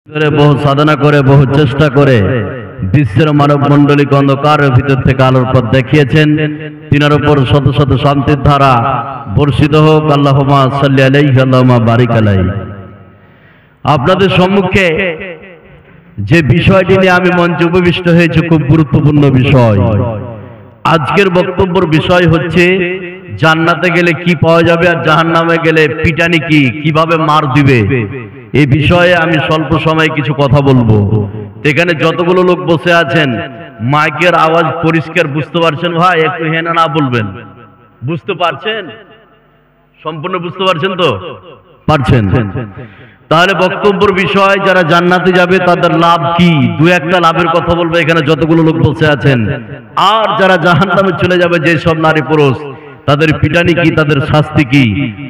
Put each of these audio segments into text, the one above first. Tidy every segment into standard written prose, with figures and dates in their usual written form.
বহু সাধনা করে বহু চেষ্টা করে বিশ্বের মানব মণ্ডলীকে অন্ধকারের ভিতর থেকে আলোর পথ দেখিয়েছেন। তিনার উপর শত শত শান্তির ধারা বর্ষিত হোক। আল্লাহুম্মা সাল্লি আলাইহি আল্লাহুম্মা বারিক আলাইহি। আপনাদের সম্মুখে যে বিষয়টি নিয়ে আমি মঞ্চে উপবিষ্ট হয়েছি খুব গুরুত্বপূর্ণ বিষয়। আজকের বক্তব্যের বিষয় হচ্ছে জান্নাতে গেলে কি পাওয়া যাবে আর জাহান্নামে গেলে পিটানি কি, কিভাবে মার দিবে। এই বিষয়ে আমি স্বল্প সময়ে কিছু কথা বলবো। এখানে যতগুলো লোক বসে আছেন মাইকের আওয়াজ পরিষ্কার বুঝতে পারছেন ভাই? একটু হেনা না বলবেন। বুঝতে পারছেন? সম্পূর্ণ বুঝতে পারছেন তো? পারছেন? তাহলে বক্তব্যের বিষয় যারা জান্নাতে যাবে তাদের লাভ কি, দু একটা লাভের কথা বলবো এখানে যতগুলো লোক বসে আছেন। আর যারা জাহান্নামে চলে যাবে যে সব নারী পুরুষ তাদের পিটানি কি, তাদের শাস্তি কি,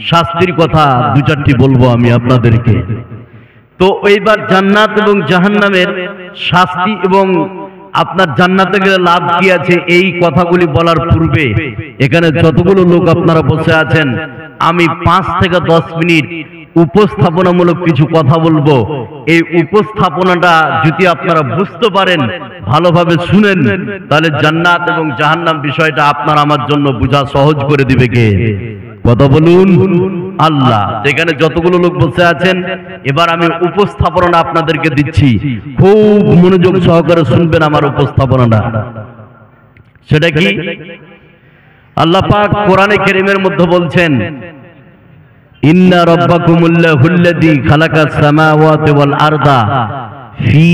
শাস্তির কথা দু চারটি বলবো আমি আপনাদেরকে। তো এইবার জান্নাত এবং জাহান্নামের শাস্তি এবং আপনার জান্নাতে গেলে লাভ কি আছে এই কথাগুলি বলার পূর্বে এখানে যতগুলো লোক আপনারা বসে আছেন আমি 5 থেকে 10 মিনিট উপস্থাপনামূলক কিছু কথা বলবো। এই উপস্থাপনাটা যদি আপনারা বুঝতে পারেন, ভালোভাবে শুনেন, তাহলে জান্নাত এবং জাহান্নাম বিষয়টা আপনার আমার জন্য বোঝা সহজ করে দিবে কে? কথা বলুন আল্লাহ। এখানে যতগুলো লোক বসে আছেন এবার আমি উপস্থাপনাটা আপনাদেরকে দিচ্ছি, খুব মনোযোগ সহকারে শুনবেন আমার উপস্থাপনাটা। সেটা কি? আল্লাহ পাক কোরআনে কারীমের মধ্যে বলছেন, ইন্না রাব্বাকুমুল্লাহুল্লাযী খালাকাস সামাওয়াতি ওয়াল আরদা ফি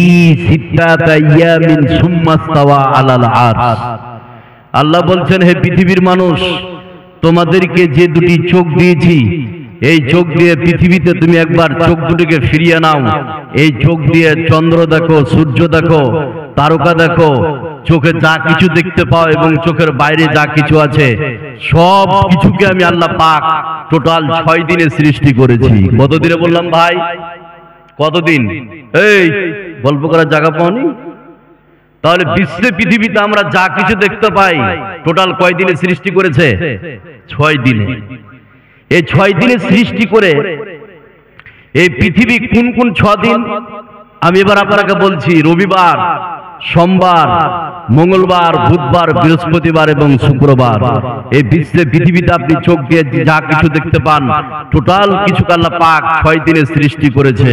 সিত্তাতি আইয়ামিন সুম্মা ইসতাওয়া আলাল আরশ। আল্লাহ বলছেন, হে পৃথিবীর মানুষ, তোমাদেরকে যে দুটি চোখ দিয়েছি এই চোখ দিয়ে পৃথিবীতে তুমি একবার চোখ দুটিকে ফিরিয়ে নাও। এই চোখ দিয়ে চন্দ্র দেখো, সূর্য দেখো, তারকা দেখো, চোখে যা কিছু দেখতে পাও এবং চোখের বাইরে যা কিছু আছে সব কিছুকে আমি আল্লাহ পাক টোটাল 6 দিনে সৃষ্টি করেছি। কতদিনে বললাম ভাই? কতদিন? এই গল্প করার জায়গা পাওনি? তাহলে বিশ্বে পৃথিবীতে আমরা যা কিছু দেখতে পাই টোটাল কয় দিনে সৃষ্টি করেছে? 6 দিনে। এই 6 দিনে সৃষ্টি করে এই পৃথিবী কোন কোন 6 দিন আমি এবার আপনাকে বলছি। রবিবার, সোমবার, মঙ্গলবার, বুধবার, বৃহস্পতিবার এবং শুক্রবার। এই বিশ্বে পৃথিবীতে আপনি চোখ দিয়ে যা কিছু দেখতে পান টোটাল কিছু আল্লাহ পাক 6 দিনে সৃষ্টি করেছে।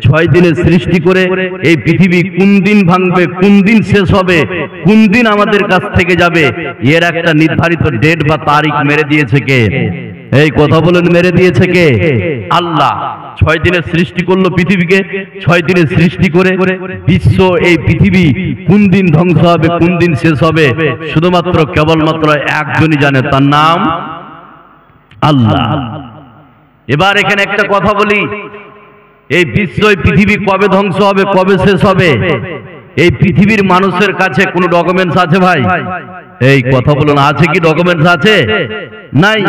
6 দিনে সৃষ্টি করে এই পৃথিবী কোন দিন ভাঙবে, কোন দিন শেষ হবে, কোন দিন আমাদের কাছ থেকে যাবে এর একটা নির্ধারিত ডেট বা তারিখ মেরে দিয়েছে কে? এই কথা বলেন, মেরে দিয়েছে কে? আল্লাহ। 6 দিনে সৃষ্টি করলো পৃথিবীকে। 6 দিনে সৃষ্টি করে বিশ্ব এই পৃথিবী কোন দিন ধ্বংস হবে, কোন দিন শেষ হবে শুধুমাত্র কেবলমাত্র একজনই জানে, তার নাম আল্লাহ। এবার এখানে একটা কথা বলি, এই বিশ্ব এই পৃথিবী কবে ধ্বংস হবে, কবে শেষ হবে এই পৃথিবীর মানুষের কাছে কোনো ডকুমেন্টস আছে ভাই? এই কথা বলুন, আছে কি ডকুমেন্টস আছে? নাই।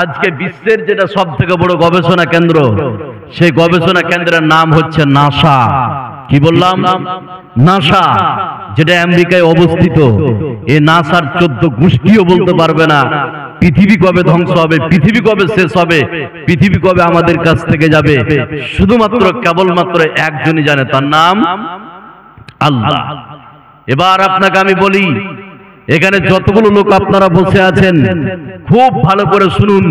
আজকে বিশ্বের যেটা সব থেকে বড় গবেষণা কেন্দ্র, সেই গবেষণা কেন্দ্রের নাম হচ্ছে নাসা। কি বললাম? নাসা, যেটা আমেরিকায় অবস্থিত। এই নাসার 14 গোষ্ঠীও বলতে পারবে না পৃথিবী কবে ধ্বংস হবে, পৃথিবী কবে শেষ হবে, পৃথিবী কবে আমাদের কাছ থেকে যাবে শুধুমাত্র কেবলমাত্র একজনই জানে, তার নাম আল্লাহ। এবার আপনাকে আমি বলি, এখানে যতগুলো লোক আপনারা বসে আছেন খুব ভালো করে শুনুন।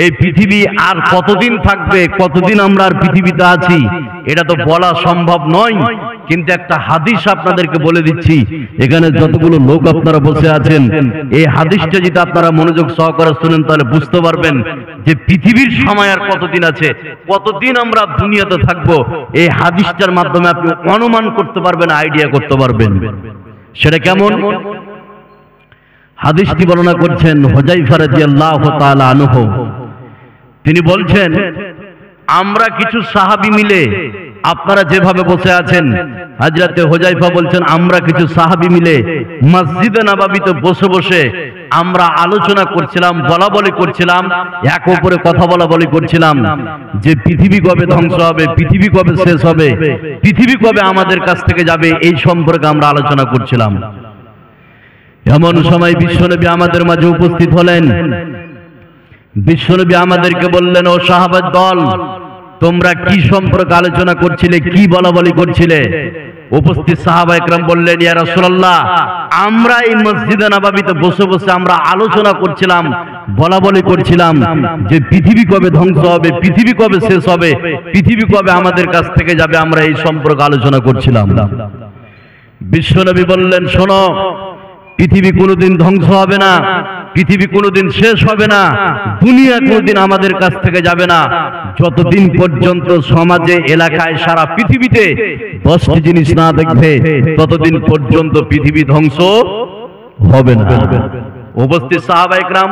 এই পৃথিবী আর কতদিন থাকবে, কতদিন আমরা আর পৃথিবীতে আছি এটা তো বলা সম্ভব নয়, কিন্তু একটা হাদিস আপনাদেরকে বলে দিচ্ছি। এখানে যতগুলো লোক আপনারা বসে আছেন এই হাদিসটা যদি আপনারা মনোযোগ সহকারে শুনেন তাহলে বুঝতে পারবেন যে পৃথিবীর সময় আর কতদিন আছে, কতদিন আমরা দুনিয়াতে থাকবো। এই হাদিসটার মাধ্যমে আপনি অনুমান করতে পারবেন, আইডিয়া করতে পারবেন। সেটা কেমন? হাদিসটি বর্ণনা করছেন হুযায়ফা রাদিয়াল্লাহু তাআলা আনহু। তিনি বলছেন, আমরা কিছু সাহাবী মিলে, আপনারা যেভাবে বসে আছেন হযরতে হুযায়ফা বলছেন, আমরা কিছু সাহাবী মিলে মসজিদে নববীতে বসে বসে আমরা আলোচনা করছিলাম, বলা বলি করছিলাম, এক অপরে কথা বলা বলি করছিলাম যে পৃথিবী কবে ধ্বংস হবে, পৃথিবী কবে শেষ হবে, পৃথিবী কবে আমাদের কাছ থেকে যাবে এই সম্পর্কে আমরা আলোচনা করছিলাম। এমন সময় বিশ্বনবী আমাদের মাঝে উপস্থিত হলেন। বিশ্বনবী আমাদেরকে বললেন, ও সাহাবার দল, তোমরা কি সম্পর্কে আলোচনা করছিলে, কি বলাবলি করছিলে? উপস্থিত সাহাবা একরাম বললেন, ইয়া রাসূলুল্লাহ, আমরা এই মসজিদে নববীতে বসে বসে আমরা আলোচনা করছিলাম, বলাবলি করছিলাম যে পৃথিবী কবে ধ্বংস হবে, পৃথিবী কবে শেষ হবে, পৃথিবী কবে আমাদের কাছ থেকে যাবে, আমরা এই সম্পর্কে আলোচনা করছিলাম। বিশ্বনবী বললেন, শোনো, পৃথিবী কোনোদিন ধ্বংস হবে না, পৃথিবী কোনোদিন শেষ হবে না, দুনিয়া কোনোদিন আমাদের কাছ থেকে যাবে না, যতদিন পর্যন্ত সমাজে, এলাকায়, সারা পৃথিবীতে 10টি জিনিস না দেখবে ততদিন পর্যন্ত পৃথিবী ধ্বংস হবে না। উপস্থিত সাহাবা একরাম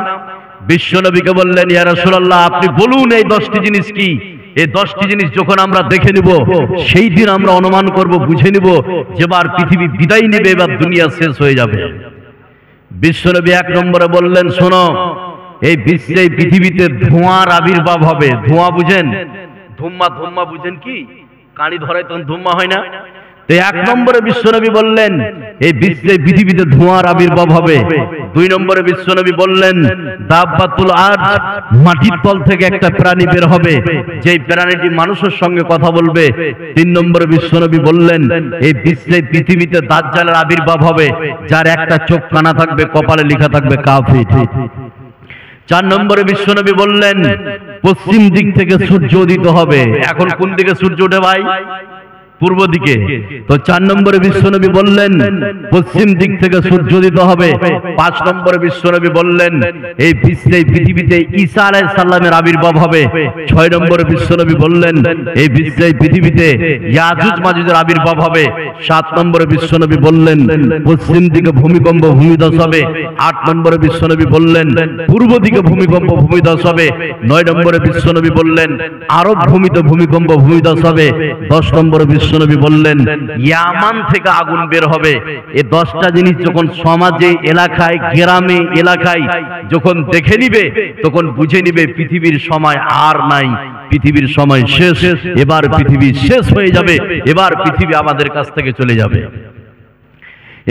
বিশ্বনবীকে বললেন, ইয়া রাসূলুল্লাহ, আপনি বলুন এই 10টি জিনিস কি? এই 10টি জিনিস যখন আমরা দেখে নিব, সেই দিন আমরা অনুমান করব, বুঝে নিব যে এবার পৃথিবী বিদায় নেবে, এবার দুনিয়া শেষ হয়ে যাবে। বিশ্বনবী 1 নম্বরে বললেন, শোনো, এই বিশ্বে, পৃথিবীতে ধোঁয়ার আবির্ভাব হবে। ধোঁয়া বুঝেন? ধুম্মা বুঝেন কি? কানি ধরায় তখন ধুম্মা হয় না? তো 1 নম্বরে বিশ্বনবী বললেন এই বিশ্বে, পৃথিবীতে ধোঁয়ার আবির্ভাব হবে। 2 নম্বরে বিশ্বনবী বললেন দাব্বাতুল আরজ, মাটির তল থেকে একটা প্রাণী বের হবে, যেই প্রাণীটি মানুষের সঙ্গে কথা বলবে। 3 নম্বরে বিশ্বনবী বললেন এই বিশ্বে, পৃথিবীতে দাজ্জালের আবির্ভাব হবে, যার একটা চোখ কানা থাকবে, কপালে লেখা থাকবে কাফির। 4 নম্বরে বিশ্বনবী বললেন পশ্চিম দিক থেকে সূর্য উদিত হবে। এখন কোন দিকে সূর্য ওঠে ভাই? পূর্ব দিকে। তো 4 নম্বরে বিশ্বনবী বললেন পশ্চিম দিক থেকে সূর্য উদিত হবে। 5 নম্বরে বিশ্বনবী বললেন এই বিশ্বে, পৃথিবীতে ঈসা আলাইহিস সালামের আবির্ভাব হবে। 6 নম্বরে বিশ্বনবী বললেন এই বিশ্বে, পৃথিবীতে ইয়াজুজ মাজুজের আবির্ভাব হবে। 7 নম্বরে বিশ্বনবী বললেন পশ্চিম দিকে ভূমিকম্প, ভূমিধস হবে। 8 নম্বরে বিশ্বনবী বললেন পূর্ব দিকে ভূমিকম্প, ভূমিধস হবে। 9 নম্বরে বিশ্বনবী বললেন আরব ভূমিতে ভূমিকম্প, ভূমিধস হবে। 10 নম্বরে বিশ্বনবী বললেন ইয়ামান থেকে আগুন বের হবে। এই 10টা জিনিস যখন সমাজে, এলাকায়, গ্রামে, এলাকায় যখন দেখে নিবে, তখন বুঝে নিবে পৃথিবীর সময় আর নাই, পৃথিবীর সময় শেষ, এবার পৃথিবী শেষ হয়ে যাবে, এবার পৃথিবী আমাদের কাছ থেকে চলে যাবে।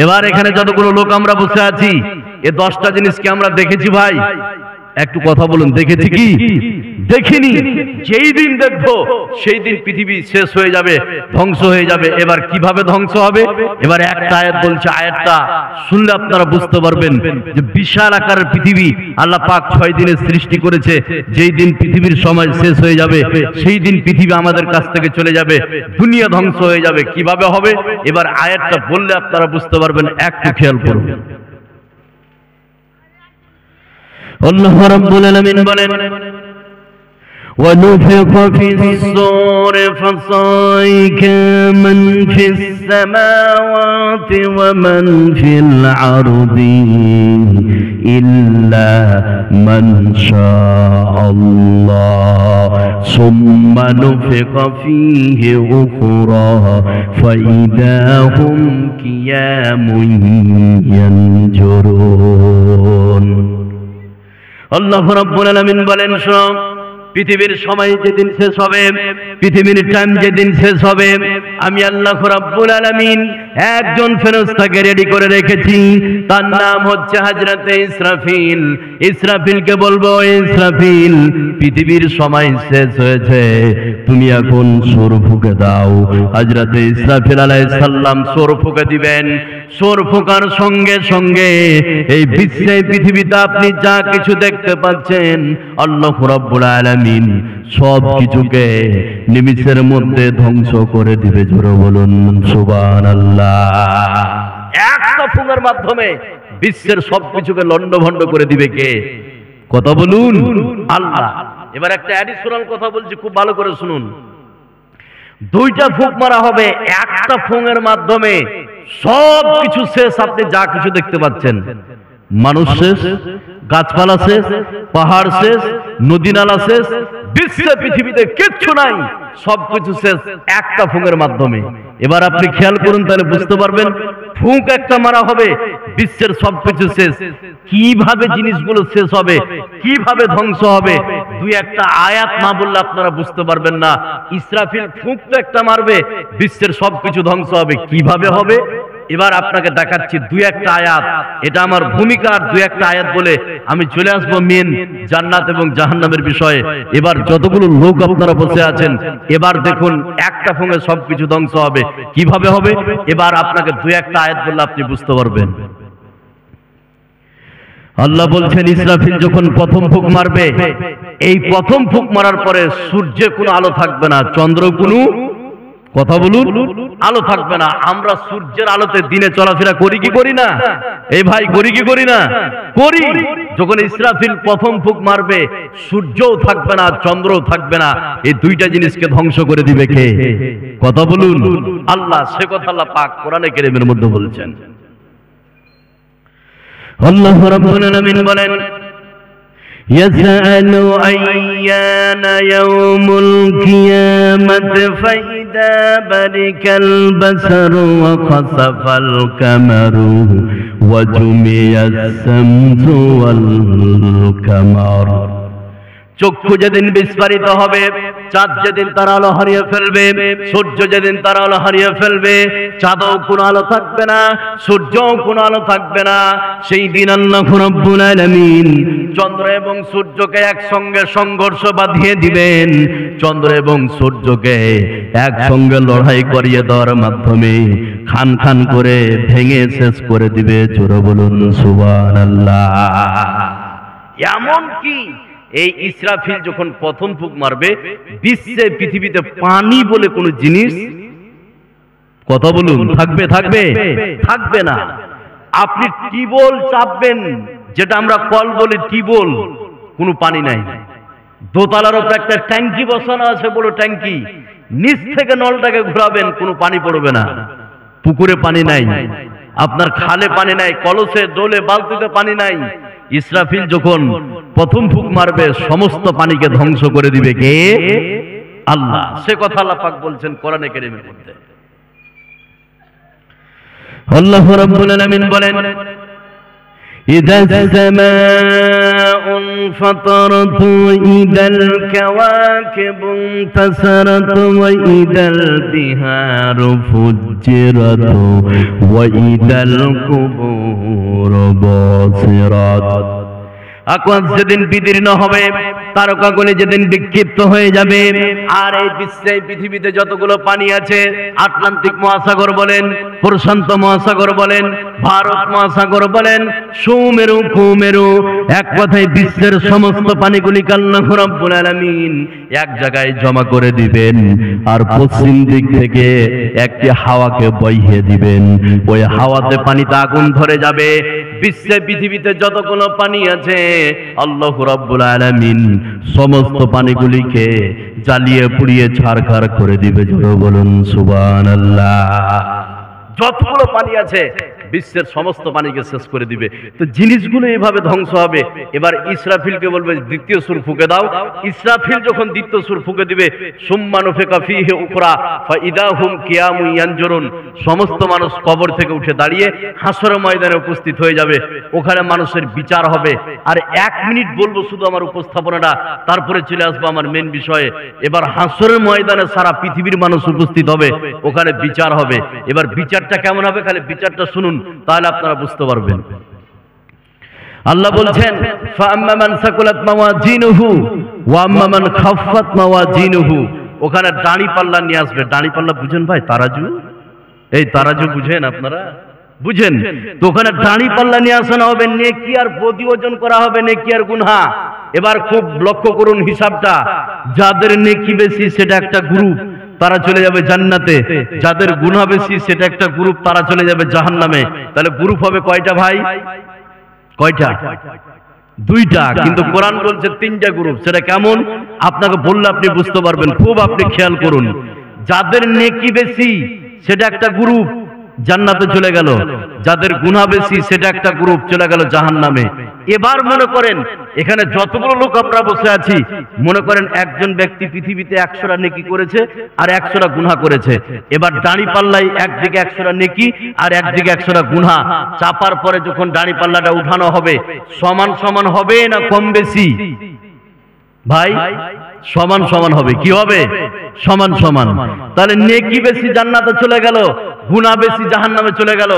এবার এখানে যতগুলো লোক আমরা বসে আছি, এই 10টা জিনিস কি আমরা দেখেছি ভাই? একটু কথা বলুন, দেখেছি কি? দেখিনি। যেই দিন দেখবো সেই দিন পৃথিবী শেষ হয়ে যাবে, ধ্বংস হয়ে যাবে। এবার কিভাবে ধ্বংস হবে? এবার একটা আয়াত বলছে, আয়াতটা শুনলে আপনারা বুঝতে পারবেন যে বিশাল আকারের পৃথিবী আল্লাহ পাক 6 দিনে সৃষ্টি করেছে। যেই দিন পৃথিবীর সময় শেষ হয়ে যাবে, সেই দিন পৃথিবী আমাদের কাছ থেকে চলে যাবে, দুনিয়া ধ্বংস হয়ে যাবে। কিভাবে হবে? এবার আয়াতটা বললে আপনারা বুঝতে পারবেন, একটু খেয়াল করুন। আল্লাহ রাব্বুল আলামিন বলেন ونفخ في الصور فصعق من في السماوات ومن في الأرض إلا من شاء الله ثم نفخ فيه أخرى فإذا هم قيام ينظرون। আল্লাহ রাব্বুল আলামিন বলেন, শোনো, পৃথিবীর সময় যেদিন শেষ হবে, পৃথিবীর টাইম যেদিন শেষ হবে, আমি আল্লাহ রাব্বুল আলামিন একজন ফেরেশতাকে রেডি করে রেখেছি। তার নাম হচ্ছে হযরতে ইসরাফিল। ইসরাফিলকে বলবো, ইসরাফিল, পৃথিবীর সময় শেষ হয়েছে, তুমি এখন সূর ফুঁকে দাও। হযরতে ইসরাফিল আলাইহিস সালাম সূর ফুঁকে দিবেন। সূর ফুঁকার সঙ্গে সঙ্গে এই বিশ্বে, পৃথিবীতে আপনি যা কিছু দেখতে পাচ্ছেন, আল্লাহ রাব্বুল আলামিন সব কিছুকে নিমিষের মধ্যে ধ্বংস করে দিবে। জোরে বলুন সুবহানাল্লাহ। একটা ফুঁকের মাধ্যমে বিশ্বের সবকিছুকে লন্ডভন্ড করে দিবে কে? কথা বলুন, আল্লাহ। এবার একটা অ্যাডিশনাল কথা বলছি, খুব ভালো করে শুনুন। 2টা ফুঁক মারা হবে, একটা ফুঁকের মাধ্যমে সব কিছু শেষ। আপনি যা কিছু দেখতে পাচ্ছেন, মানুষ শেষ, গাছপালা শেষ, পাহাড় শেষ, নদী নালা শেষ, বিশ্বে, পৃথিবীতে কিচ্ছু নাই, সবকিছু শেষ একটা ফুঁকের মাধ্যমে। এবার আপনি খেয়াল করুন, তাহলে বুঝতে পারবেন ফুঁক একটা মারা হবে, বিশ্বের সবকিছু শেষ। কিভাবে জিনিসগুলো শেষ হবে, কিভাবে ধ্বংস হবে, 2-1টা আয়াত না বললে আপনারা বুঝতে পারবেন না। ইসরাফিল ফুঁক তো একটা মারবে, বিশ্বের সবকিছু ধ্বংস হবে। কিভাবে হবে? এবার আপনাকে দেখাচ্ছি দুই একটা আয়াত, এটা আমার ভূমিকার দুই একটা আয়াত বলে আমি চলে আসবো মেন জান্নাত এবং জাহান্নামের বিষয়ে। এবার যতগুলো লোক আপনারা বসে আছেন, এবার দেখুন একটা ফোনে সবকিছু ধ্বংস হবে, কিভাবে হবে? এবার আপনাকে দুই একটা আয়াত বললে আপনি বুঝতে পারবেন। আল্লাহ বলছেন ইসরাফিল যখন প্রথম ফুঁক মারবে, এই প্রথম ফুঁক মারার পরে সূর্যে কোনো আলো থাকবে না, চন্দ্র কোনো, কথা বলুন, আলো থাকবে না। আমরা সূর্যের আলোতে দিনে চলাফেরা করি কি করি না? এই ভাই করি কি করি না? করি। যখন ইসরাফিল প্রথম ফুঁক মারবে, সূর্যও থাকবে না, চন্দ্রও থাকবে না, এই দুইটা জিনিসকে ধ্বংস করে দিবে কে? কথা বলুন, আল্লাহ। সে কথা আল্লাহ পাক কোরআনে কারীমের মধ্যে বলছেন। আল্লাহ রাব্বুল আলামিন বলেন ইয়াসআলু আইয়ানা ইয়াউমুল কিয়ামাতি ফাইদা বারিকাল বাসারু ওয়া খাসাফাল কামারু ওয়া জুমিয়াস শামসু ওয়াল কামার। চক্ষু যেদিন বিস্ফারিত হবে, চাঁদ যেদিন তার আলো হারিয়ে ফেলবে, সূর্য যেদিন তার আলো হারিয়ে ফেলবে, চাঁদও কোনো আলো থাকবে না, সূর্যও কোনো আলো থাকবে না। সেই দিন আল্লাহ রাব্বুল আলামিন চন্দ্র এবং সূর্যকে একসঙ্গে সংঘর্ষ বাঁধিয়ে দিবেন। চন্দ্র এবং সূর্যকে একসঙ্গে লড়াই করিয়ে দেওয়ার মাধ্যমে খান খান করে ভেঙে শেষ করে দিবে। জোরে বলুন সুবহানাল্লাহ। এমন কি এই ইসরাফিল যখন প্রথম ফুঁক মারবে, বিশ্বে পৃথিবীতে পানি বলে কোন জিনিস, কথা বলুন, থাকবে? থাকবে? থাকবে না। আপনি টিউবওয়েল চাপবেন, যেটা আমরা কল বলি টিউবওয়েল, কোনো পানি নাই। দোতলার উপর একটা ট্যাঙ্কি বসানো আছে, বড় ট্যাঙ্কি, নিচ থেকে নলটাকে ঘোরাবেন, কোনো পানি পড়বে না। পুকুরে পানি নাই, আপনার খালে পানি নাই, কলসে ডোলে বালতিতে পানি নাই। ইসরাফিল যখন প্রথম ফুঁক মারবে, সমস্ত পানিকে ধ্বংস করে দিবে কে? আল্লাহ। সে কথা আল্লাহ পাক বলছেন কোরআনে কারীমের মধ্যে। আল্লাহ রাব্বুল আলামিন বলেন ইদাস সামাউ ফাতারাত ইদাল কাওয়াকিবু তাসারাত ওয়া ইদাল বিহারু ফুজ্জিরাত ওয়া ইদাল কুবুর বাসিরাত। আকাশ যেদিন বিদীর্ণ হবে, তারকাগুলি যেদিন বিক্ষিপ্ত হয়ে যাবে, আর এই বিশ্বে পৃথিবীতে যতগুলো পানি আছে, আটলান্টিক মহাসাগর বলেন, প্রশান্ত মহাসাগর বলেন, ভারত মহাসাগর বলেন, সুমেরু কুমেরু, এক কথায় বিশ্বের সমস্ত পানিগুলিকে আল্লাহ রাব্বুল আলামিন এক জায়গায় জমা করে দিবেন, আর পশ্চিম দিক থেকে একটি হাওয়াকে বইয়ে দিবেন। ওই হাওয়াতে পানিতে আগুন ধরে যাবে। বিশ্বে পৃথিবীতে যতগুলো পানি আছে, আল্লাহ রাব্বুল আলামিন সমস্ত পানিগুলিকে জ্বালিয়ে পুড়িয়ে ছারখার করে দিবে। জোরে বলুন সুবহানাল্লাহ। যতগুলো পানি আছে বিশ্বের সমস্ত পানিকে শেষ করে দিবে। তো জিনিসগুলো এইভাবে ধ্বংস হবে। এবার ইসরাফিলকে বলবে দ্বিতীয় সুর ফুঁকে দাও। ইসরাফিল যখন দ্বিতীয় সুর ফুঁকে দিবে, সুম্মা নুফিকা ফীহি উখরা ফাইদা হুম কিয়ামুন ইয়ানজুরুন, সমস্ত মানুষ কবর থেকে উঠে দাঁড়িয়ে হাসরের ময়দানে উপস্থিত হয়ে যাবে। ওখানে মানুষের বিচার হবে। আর 1 মিনিট বলবো শুধু আমার উপস্থাপনাটা, তারপরে চলে আসবো আমার মেন বিষয়ে। এবার হাসরের ময়দানে সারা পৃথিবীর মানুষ উপস্থিত হবে, ওখানে বিচার হবে। এবার বিচারটা কেমন হবে, খালি বিচারটা শুনুন, তাহলে আপনারা বুঝতে পারবেন। আল্লাহ বলছেন ফাআম্মা মান সাকুলাত মাওয়াজিনুহু ওয়া আম্মা মান খাফফাত মাওয়াজিনুহু। ওখানে দাঁড়ি পাল্লা নিয়ে আসবে। দাঁড়ি পাল্লা বুঝেন ভাই? তারাজু, এই তারাজু বুঝেন আপনারা? বুঝেন তো? ওখানে দাঁড়ি পাল্লা নিয়ে আসানো হবে, নেকি আর বদি ওজন করা হবে, নেকি আর গুনাহ। এবার খুব লক্ষ্য করুন হিসাবটা। যাদের নেকি বেশি সেটা একটা গ্রুপ, তারা চলে যাবে জান্নাতে। যাদের গুনাহ বেশি সেটা একটা গ্রুপ, তারা চলে যাবে জাহান্নামে। তাহলে গ্রুপ হবে কয়টা ভাই? কয়টা? 2টা। কিন্তু কোরআন বলছে 3টা গ্রুপ। সেটা কেমন আপনাকে বললে আপনি বুঝতে পারবেন। খুব আপনি খেয়াল করুন। যাদের নেকি বেশি সেটা একটা গ্রুপ, জান্নাতে চলে গেল। যাদের গুনাহ বেশি সেটা একটা গ্রুপ, চলে গেল জাহান্নামে। এবার মনে করেন এখানে যতগুলো লোক আমরা বসে আছি, মনে করেন একজন ব্যক্তি পৃথিবীতে 100টা নেকি করেছে আর 100টা গুনাহ করেছে। এবার দাঁড়ি পাল্লাই একদিকে 100টা নেকি আর একদিকে 100টা গুনাহ চাপার পরে যখন দাঁড়ি পাল্লাটা উঠানো হবে, সমান সমান হবে না কম বেশি? ভাই সমান সমান হবে। কি হবে? সমান সমান। তাহলে নেকি বেশি জান্নাতে চলে গেল, গুনাহ বেশি জাহান্নামে চলে গেল।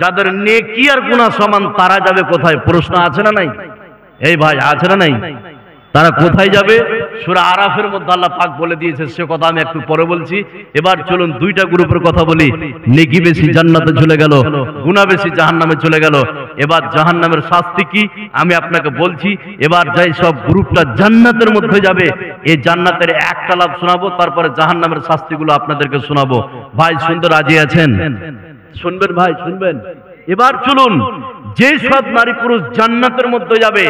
যাদের নেকি আর গুনাহ সমান তারা যাবে কোথায়? প্রশ্ন আছে না নাই? এই ভাই আছে না নাই? তারা কোথায় যাবে? সূরা আরাফের মধ্যে আল্লাহ পাক বলে দিয়েছে, সে কথা আমি একটু পরে বলছি। এবার চলুন দুইটা গ্রুপের কথা বলি। নেকি বেশি জান্নাতে চলে গেল, গুনাহ বেশি জাহান্নামে চলে গেল। এবার জাহান্নামের শাস্তি কি আমি আপনাকে বলছি। এবার যাই সব গ্রুপটা জান্নাতের মধ্যে যাবে, এই জান্নাতের একটা লাভ শোনাবো, তারপরে জাহান্নামের শাস্তিগুলো আপনাদেরকে শোনাবো। ভাই শুনতে রাজি আছেন? শুনবেন ভাই, শুনবেন। এবার চলুন, যে সব নারী পুরুষ জান্নাতের মধ্যে যাবে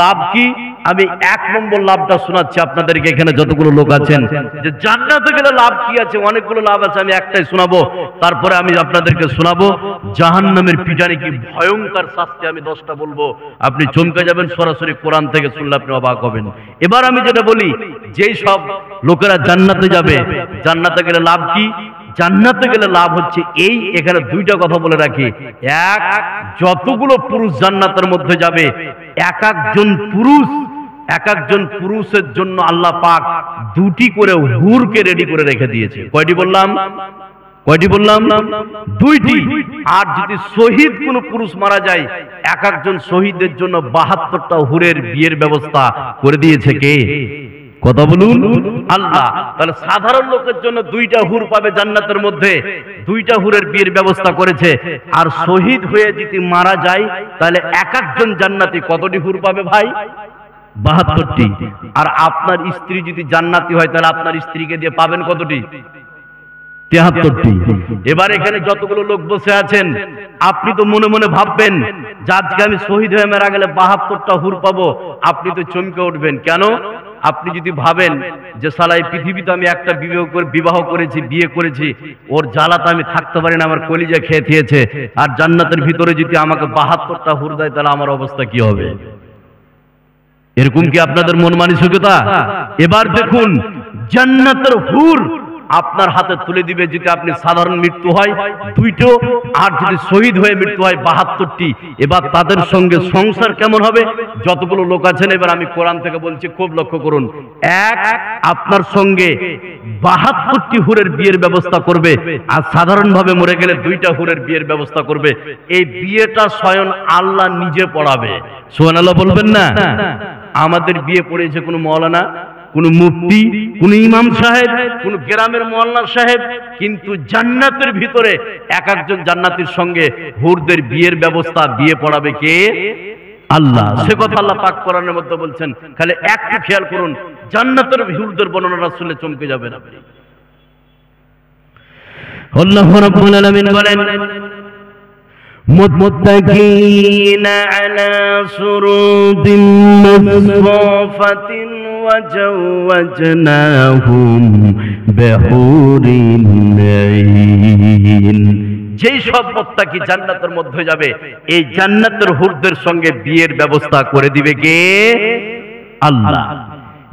লাভ কি আমি এক নম্বর লাভটা শোনাচ্ছি আপনাদেরকে। এখানে যতগুলো লোক আছেন যে জান্নাতে গেলে লাভ কি আছে, অনেকগুলো লাভ আছে, আমি একটাই শোনাবো। তারপরে আমি আপনাদেরকে শোনাবো জাহান্নামের পিটানি কি ভয়ঙ্কর শাস্তি, আমি 10টা বলবো, আপনি চমকে যাবেন। সরাসরি কোরআন থেকে শুনলে আপনি অবাক হবেন। এবার আমি যেটা বলি, যেই সব লোকেরা জান্নাতে যাবে, জান্নাতে গেলে লাভ কি? জান্নাতে গেলে লাভ হচ্ছে এই, এখানে দুইটা কথা বলে রাখি। এক, যতগুলো পুরুষ জান্নাতের মধ্যে যাবে এক একজন পুরুষের জন্য আল্লাহ পাক 2টি করে হুরকে রেডি করে রেখে দিয়েছে। কয়টি বললাম? 2টি। আর যদি শহীদ কোন পুরুষ মারা যায়, এক একজন শহীদের জন্য 72টা হুরের বিয়ের ব্যবস্থা করে দিয়েছে কে? কথা বলুন, আল্লাহ। তাহলে সাধারণ লোকের জন্য 2টা হুর পাবে জান্নাতের মধ্যে, 2টা হুরের বিয়ের ব্যবস্থা করেছে। আর শহীদ হয়ে যদি মারা যায় তাহলে এক একজন জান্নাতি কতটি হুর পাবে ভাই? 72টি। আর আপনার স্ত্রী যদি জান্নাতি হয় তাহলে আপনার স্ত্রীকে দিয়ে পাবেন কতটি? 73টি। এবার এখানে যতগুলো লোক বসে আছেন, আপনি তো মনে মনে ভাববেন যে আজকে আমি শহীদ হয়ে মারা গেলে 72টা হুর পাবো। আপনি তো চমকে উঠবেন। কেন? আপনি যদি ভাবেন যে শালা এই পৃথিবীতে আমি একটা বিবাহ করেছি, বিয়ে করেছি, ওর জ্বালাতে আমি থাকতে পারি না, আমার কলিজা খেয়ে থিয়েছে, আর জান্নাতের ভিতরে যদি আমাকে 72টা হুর দেয় তাহলে আমার অবস্থা কি হবে? এরকম কি আপনাদের মন মানসিকতা? এবার দেখুন, জান্নাতের হুর আপনার হাতে তুলে দিবে যদি আপনি সাধারণ মৃত্যু হয় 2টো, আর যদি শহীদ হয়ে মৃত্যু হয় 72টি। এবার তাদের সঙ্গে সংসার কেমন হবে? যতগুলো লোক আছেন, এবার আমি কোরআন থেকে বলছি, খুব লক্ষ্য করুন। এক, আপনার সঙ্গে 72টি হুরের বিয়ের ব্যবস্থা করবে, আর সাধারণভাবে মরে গেলে 2টা হুরের বিয়ের ব্যবস্থা করবে। এই বিয়েটা স্বয়ং আল্লাহ নিজে পড়াবে। সুবহানাল্লাহ বলবেন না? আমাদের বিয়ে পড়েছে কোনো মওলানা, কোন মুফতি, কোন ইমাম সাহেব, কোন গ্রামের মোয়াল্লা সাহেব, কিন্তু জান্নাতের ভিতরে এক একজন জান্নাতীর সঙ্গে হুরদের বিয়ের ব্যবস্থা, বিয়ে পড়াবে কে? আল্লাহ। সে কথা আল্লাহ পাক কোরআনের মধ্যে বলছেন। খালি একটু খেয়াল করুন, জান্নাতের হুরদের বর্ণনা শুনলে চমকে যাবেন আপনি। আল্লাহ রাব্বুল আলামিন বলেন, متكئين على سرر مصفوفة وزوجناهم بحور عين। যেই সব মুত্তাকি জান্নাতের মধ্যে যাবে, এই জান্নাতের হুরদের সঙ্গে বিয়ের ব্যবস্থা করে দিবে কে? আল্লাহ।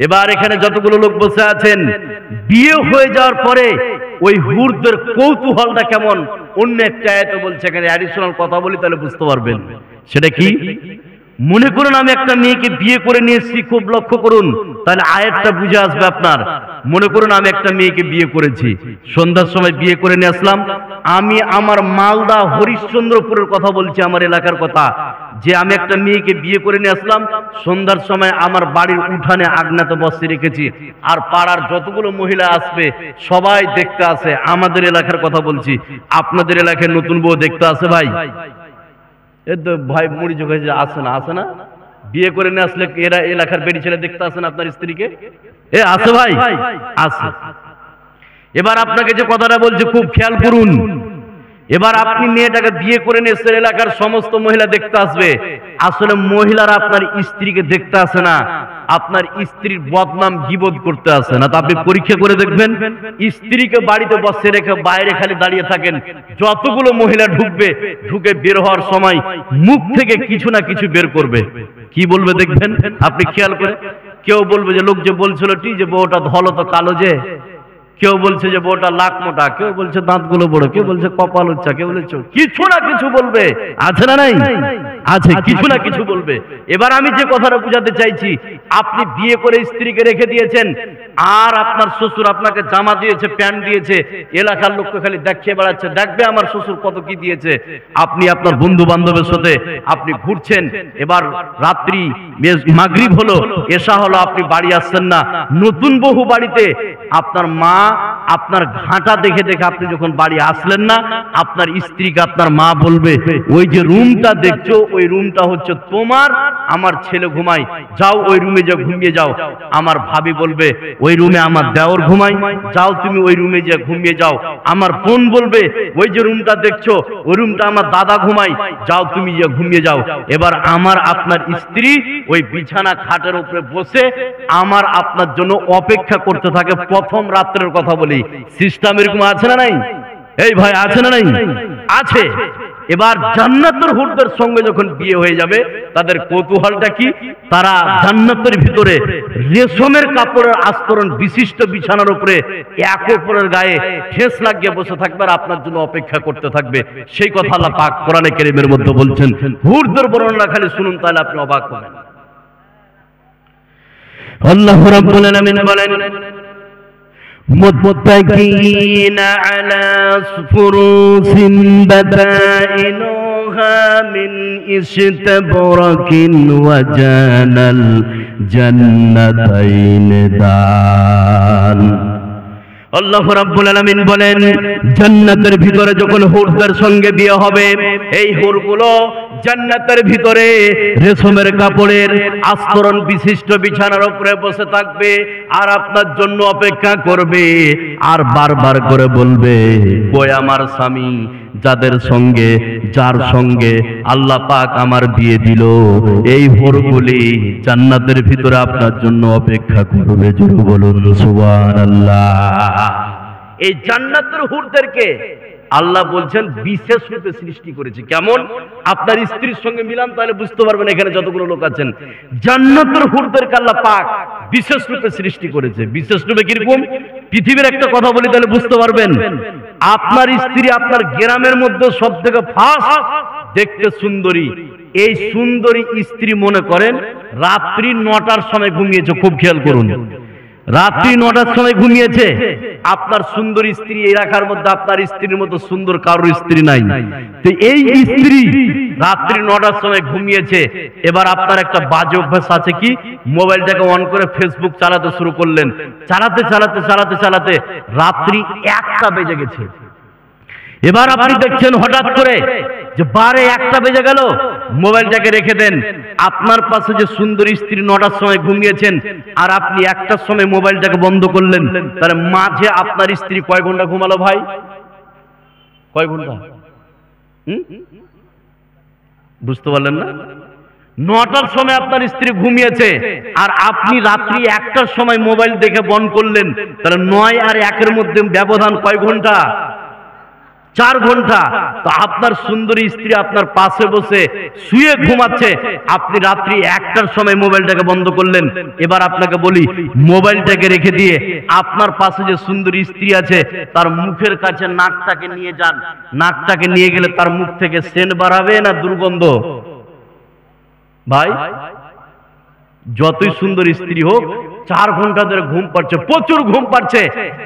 এবার এখানে যতগুলো লোক বসে আছেন, বিয়ে হয়ে যাওয়ার পরে ওই হুরদের কৌতূহলটা কেমন অন্য একটা আয়াতে বলছে। এখানে অ্যাডিশনাল কথা বলি তাহলে বুঝতে পারবেন সেটা কি। মনে করুন আমি একটা মেয়েকে বিয়ে করে নিয়ে এসেছি, খুব লক্ষ্য করুন তাহলে আয়াতটা বুঝে আসবে আপনার। মনে করুন আমি একটা মেয়েকে বিয়ে করেছি, সন্ধ্যার সময় বিয়ে করে নিয়ে আসলাম। আমি আমার মালদা হরিশ্চন্দ্রপুরের কথা বলছি, আমার এলাকার কথা, যে আমি একটা মেয়েকে বিয়ে করে নিয়ে আসলাম। সন্ধ্যার সময় আমার বাড়ির উঠানে আগনাতে বসে রেখেছি, আর পাড়ার যতগুলো মহিলা আসবে সবাই দেখতে আসে। আমাদের এলাকার কথা বলছি, আপনাদের এলাকায় নতুন বউ দেখতে আসে ভাই? এ তো ভাই মুড়ি চোখে আসে না, আসে না? বিয়ে করে নিয়ে আসলে এরা এলাকার বেড়ি ছেলে দেখতে আসেন আপনার স্ত্রীকে? এ আসে ভাই, আসে। এবার আপনাকে যে কথাটা বলছি খুব খেয়াল করুন। এবার আপনি মেয়েটাকে বিয়ে করে নিয়ে এসে এলাকার সমস্ত মহিলা দেখতে আসবে। আসলে মহিলারা আপনার স্ত্রীকে দেখতে আসে না, আপনার স্ত্রীর বদনাম গীবত করতে আসে না। তো আপনি পরীক্ষা করে দেখবেন, স্ত্রীকে বাড়িতে বসে রেখে বাইরে খালি দাঁড়িয়ে থাকেন, যতগুলো মহিলা ঢুকবে, ঢুকে বের হওয়ার সময় মুখ থেকে কিছু না কিছু বের করবে। কি বলবে দেখবেন আপনি খেয়াল করে। কেউ বলবে যে লোক যে বলছিল টি যে বউটা ধলো তো কালো, যে কেউ বলছে যে বউটা লাখ মোটা, কেউ বলছে দাঁতগুলো বড়, কেউ বলছে কপাল উচ্চা, কেউ বলছে কিছু না কিছু বলবে, আছে না নাই? আছে, কিছু না কিছু বলবে। এবার আমি যে কথাটা বুঝাতে চাইছি, আপনি বিয়ে করে স্ত্রীকে রেখে দিয়েছেন, আর আপনার শ্বশুর আপনাকে জামা দিয়েছে, প্যান্ট দিয়েছে, এলাকার লোককে খালি দেখিয়ে বেড়াচ্ছে, দেখবে আমার শ্বশুর কত কি দিয়েছে। আপনি আপনার বন্ধু বান্ধবের সাথে আপনি ঘুরছেন, এবার রাত্রি মাগরিব হলো, এশা হলো, আপনি বাড়ি আসছেন না। নতুন বহু বাড়িতে আপনার মা আপনার ঘাঁটা দেখে দেখে আপনি যখন বাড়ি আসলেন না, আপনার স্ত্রীকে আপনার মা বলবে, ওই যে রুমটা দেখছো, ওই রুমটা হচ্ছে তোমার, আমার ছেলে ঘুমায়, যাও ওই রুমে যা ঘুমিয়ে যাও। আমার ভাবি বলবে, ওই রুমে আমার দেওর ঘুমায়, যাও তুমি ওই রুমে যা ঘুমিয়ে যাও। আমার বোন বলবে, ওই যে রুমটা দেখছো, ওই রুমটা আমার দাদা ঘুমায়, যাও তুমি যা ঘুমিয়ে যাও। এবার আমার আপনার স্ত্রী ওই বিছানা খাটের উপরে বসে আমার আপনার জন্য অপেক্ষা করতে থাকে। প্রথম রাত্রের কথা বলি, সিস্টেম এরকম আছে না নাই? এই ভাই, আছে না নাই? আছে। এবার জান্নাতের হুরদের সঙ্গে যখন বিয়ে হয়ে যাবে, তাদের কৌতূহলটা কি? তারা জান্নাতের ভিতরে রেশমের কাপড়ের আস্তরণ বিশিষ্ট বিছানার উপরে এক অপরের গায়ে ঠেস লাগিয়ে বসে থাকবে আর আপনার জন্য অপেক্ষা করতে থাকবে। সেই কথা আল্লাহ পাক কোরআনে কারীমের মধ্যে বলছেন। হুরদের বর্ণনা খালি শুনুন, তাহলে আপনি অবাক হবেন। আল্লাহ রাব্বুল আলামিন বলেন, متكئين على فروش بطائنها من استبرق وجنى الجنتين دان। আল্লাহ রাব্বুল আলামিন বলেন, জান্নাতের ভিতরে যখন হুরদের সঙ্গে বিয়ে হবে, এই হুরগুলো জান্নাতের ভিতরে রেশমের কাপড়ের আস্তরণ বিশিষ্ট বিছানার উপরে বসে থাকবে আর আপনার জন্য অপেক্ষা করবে, আর বারবার করে বলবে, কই আমার স্বামী, যার সঙ্গে আল্লাহ পাক আমার বিয়ে দিল। এই হুরগুলি জান্নাতের ভিতরে আপনার জন্য অপেক্ষা করবে। জোরে বলুন সুবহানাল্লাহ। এই জান্নাতের হুরদেরকে আল্লাহ বলছেন বিশেষ রূপে সৃষ্টি করেছে। কেমন? আপনার স্ত্রীর সঙ্গে মিলান, তাহলে বুঝতে পারবেন এখানে যতগুলো লোক আছেন, জান্নাতের হুরদেরকে আল্লাহ পাক বিশেষ রূপে সৃষ্টি করেছে। বিশেষ রূপে কিরকম? পৃথিবীর একটা কথা বলি, তাহলে বুঝতে পারবেন। আপনার স্ত্রী আপনার গ্রামের মধ্যে সব থেকে ফার্স্ট দেখতে সুন্দরী। এই সুন্দরী স্ত্রী মনে করেন রাত্রি 9টার সময় ঘুমিয়েছে, খুব খেয়াল করুন, রাত্রি 9টার সময় ঘুমিয়েছে। আপনার সুন্দর স্ত্রী এলাকার মধ্যে আপনার স্ত্রীর মতো সুন্দর কারোর স্ত্রী নাই। তো এই স্ত্রী রাত্রি 9টার সময় ঘুমিয়েছে। এবার আপনার একটা বাজে অভ্যাস আছে কি? মোবাইলটাকে অন করে ফেসবুক চালাতে শুরু করলেন। চালাতে চালাতে চালাতে চালাতে রাত্রি 1টা বেজে গেছে। এবার আপনি দেখছেন হঠাৎ করে যে 1টা বেজে গেল, মোবাইলটাকে রেখে দেন। আপনার পাশে যে সুন্দর স্ত্রী 9টার সময় ঘুমিয়েছেন আর আপনি 1টার সময় মোবাইলটাকে বন্ধ করলেন, তাহলে মাঝে আপনার স্ত্রী কয় ঘন্টা ঘুমালো ভাই? কয় ঘন্টা? বুঝতে পারলেন না? 9টার সময় আপনার স্ত্রী ঘুমিয়েছে আর আপনি রাত্রি 1টার সময় মোবাইল দেখে বন্ধ করলেন, তাহলে 9 আর 1-এর মধ্যে ব্যবধান কয় ঘন্টা? 4 ঘন্টা। তো আপনার সুন্দরী স্ত্রী আপনার পাশে বসে শুয়ে ঘুমাচ্ছে, আপনি রাত্রি 1টার সময় মোবাইলটাকে বন্ধ করলেন। এবার আপনাকে বলি, মোবাইলটাকে রেখে দিয়ে আপনার পাশে যে সুন্দরী স্ত্রী আছে তার মুখের কাছে নাকটাকে নিয়ে যান। নাকটাকে নিয়ে গেলে তার মুখ থেকে সেন্ট বাড়াবে না দুর্গন্ধ? ভাই, যতই সুন্দর স্ত্রী হোক, 4 ঘন্টা ধরে ঘুম পাচ্ছে, প্রচুর ঘুম পাচ্ছে।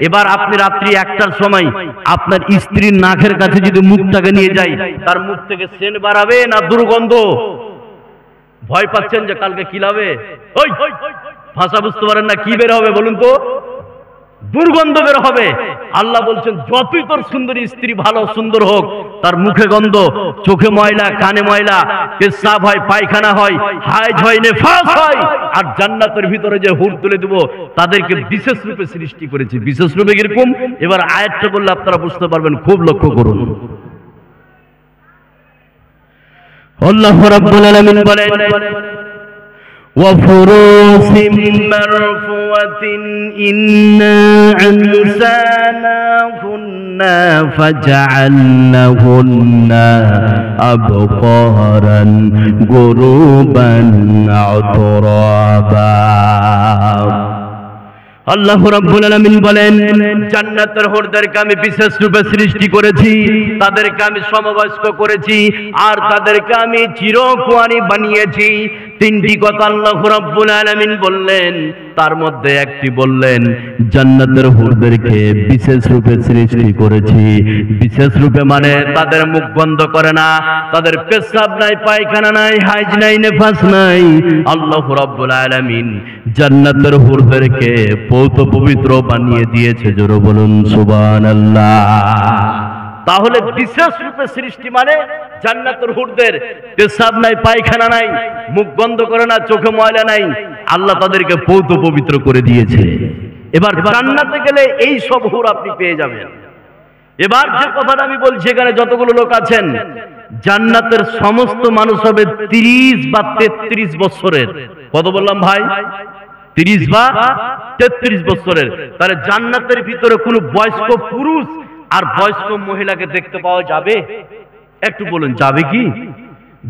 এবার আপনি রাত্রি 1টার সময় আপনার স্ত্রীর নাকের কাছে যদি মুখটাকে নিয়ে যাই, তার মুখ থেকে সেন্ট বাড়াবে না দুর্গন্ধ? ভয় পাচ্ছেন যে কালকে কি লাবে? ওই ভাষা বুঝতে পারেন না, কি বের হবে বলুন তো? দুর্গন্ধ বের হবে। আল্লাহ বলছেন, যতই তোর সুন্দরী স্ত্রী ভালো সুন্দর হোক, তার মুখে গন্ধ, চোখে ময়লা, কানে ময়লা, পেশাব হয়, পায়খানা হয়, হাইজ হয়, নেফাস হয়। আর জান্নাতের ভিতরে যে হুর তুলে দেব, তাদেরকে বিশেষ রূপে সৃষ্টি করেছি। বিশেষ রূপে কিরকম? এবার আয়াতটা বললে আপনারা বুঝতে পারবেন, খুব লক্ষ্য করুন। আল্লাহ রাব্বুল আলামিন বলেন, وفروش مرفوعة إنا أنشأناهن فجعلناهن أبكارا عربا أترابا। আল্লাহ রাব্বুল আলামিন বলেন, জান্নাতের হুরদেরকে আমি বিশেষ রূপে সৃষ্টি করেছি, তাদেরকে আমি সমবয়স্ক করেছি, আর তাদেরকে আমি চিরকুয়ারি বানিয়েছি। তিনটি কথা আল্লাহ রাব্বুল আলামিন বললেন, তার মধ্যে একটি বললেন জান্নাতের হুরদেরকে বিশেষ রূপে সৃষ্টি করেছি। বিশেষ রূপে মানে তাদের মুখ বন্ধ করে না, তাদের পেশাব নাই, পায়খানা নাই, হাইজ নাই, নেফাস নাই। আল্লাহ রাব্বুল আলামিন জান্নাতের হুরদেরকে পৌত পবিত্র বানিয়ে দিয়েছে। জোরে বলুন সুবহানাল্লাহ। তাহলে বিশেষ রূপে সৃষ্টি মানে জান্নাতের হুরদের পেশাব নাই, পায়খানা নাই, মুখ বন্ধ করে না, চোখে ময়লা নাই, আল্লাহ তাদেরকে পৌত পবিত্র করে দিয়েছে। এবার জান্নাতে গেলে এই সব হুর আপনি পেয়ে যাবেন। এবার যে কথাটা আমি বলছি, এখানে যতগুলো লোক আছেন, জান্নাতের সমস্ত মানুষ হবে 30 বা 33 বছরের। কত বললাম ভাই? 30 বা 33 বছরের। তাহলে জান্নাতের ভিতরে কোনো বয়স্ক পুরুষ আর বয়স্ক মহিলাকে দেখতে পাওয়া যাবে? একটু বলুন, যাবে কি?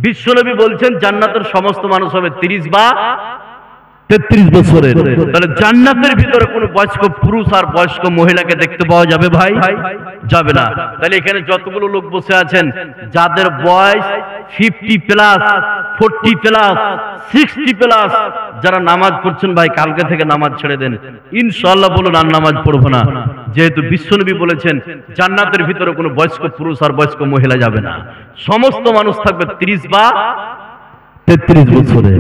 বিশ্বনবী বলছেন জান্নাতের সমস্ত মানুষ হবে 30 বা 33 বছরের। তাহলে জান্নাতের ভিতরে কোনো বয়স্ক পুরুষ আর বয়স্ক মহিলাকে দেখতে পাওয়া যাবে ভাই? যাবে না। তাহলে এখানে যতগুলো লোক বসে আছেন, যাদের বয়স 50 প্লাস, 40 প্লাস, 60 প্লাস, যারা নামাজ পড়ছেন ভাই, কালকে থেকে নামাজ ছেড়ে দেন। ইনশাআল্লাহ বলুন আর নামাজ পড়বো না। যেহেতু বিশ্বনবী বলেছেন জান্নাতের ভিতরে কোনো বয়স্ক পুরুষ আর বয়স্ক মহিলা যাবে না, সমস্ত মানুষ থাকবে 30 বা 33 বছরে।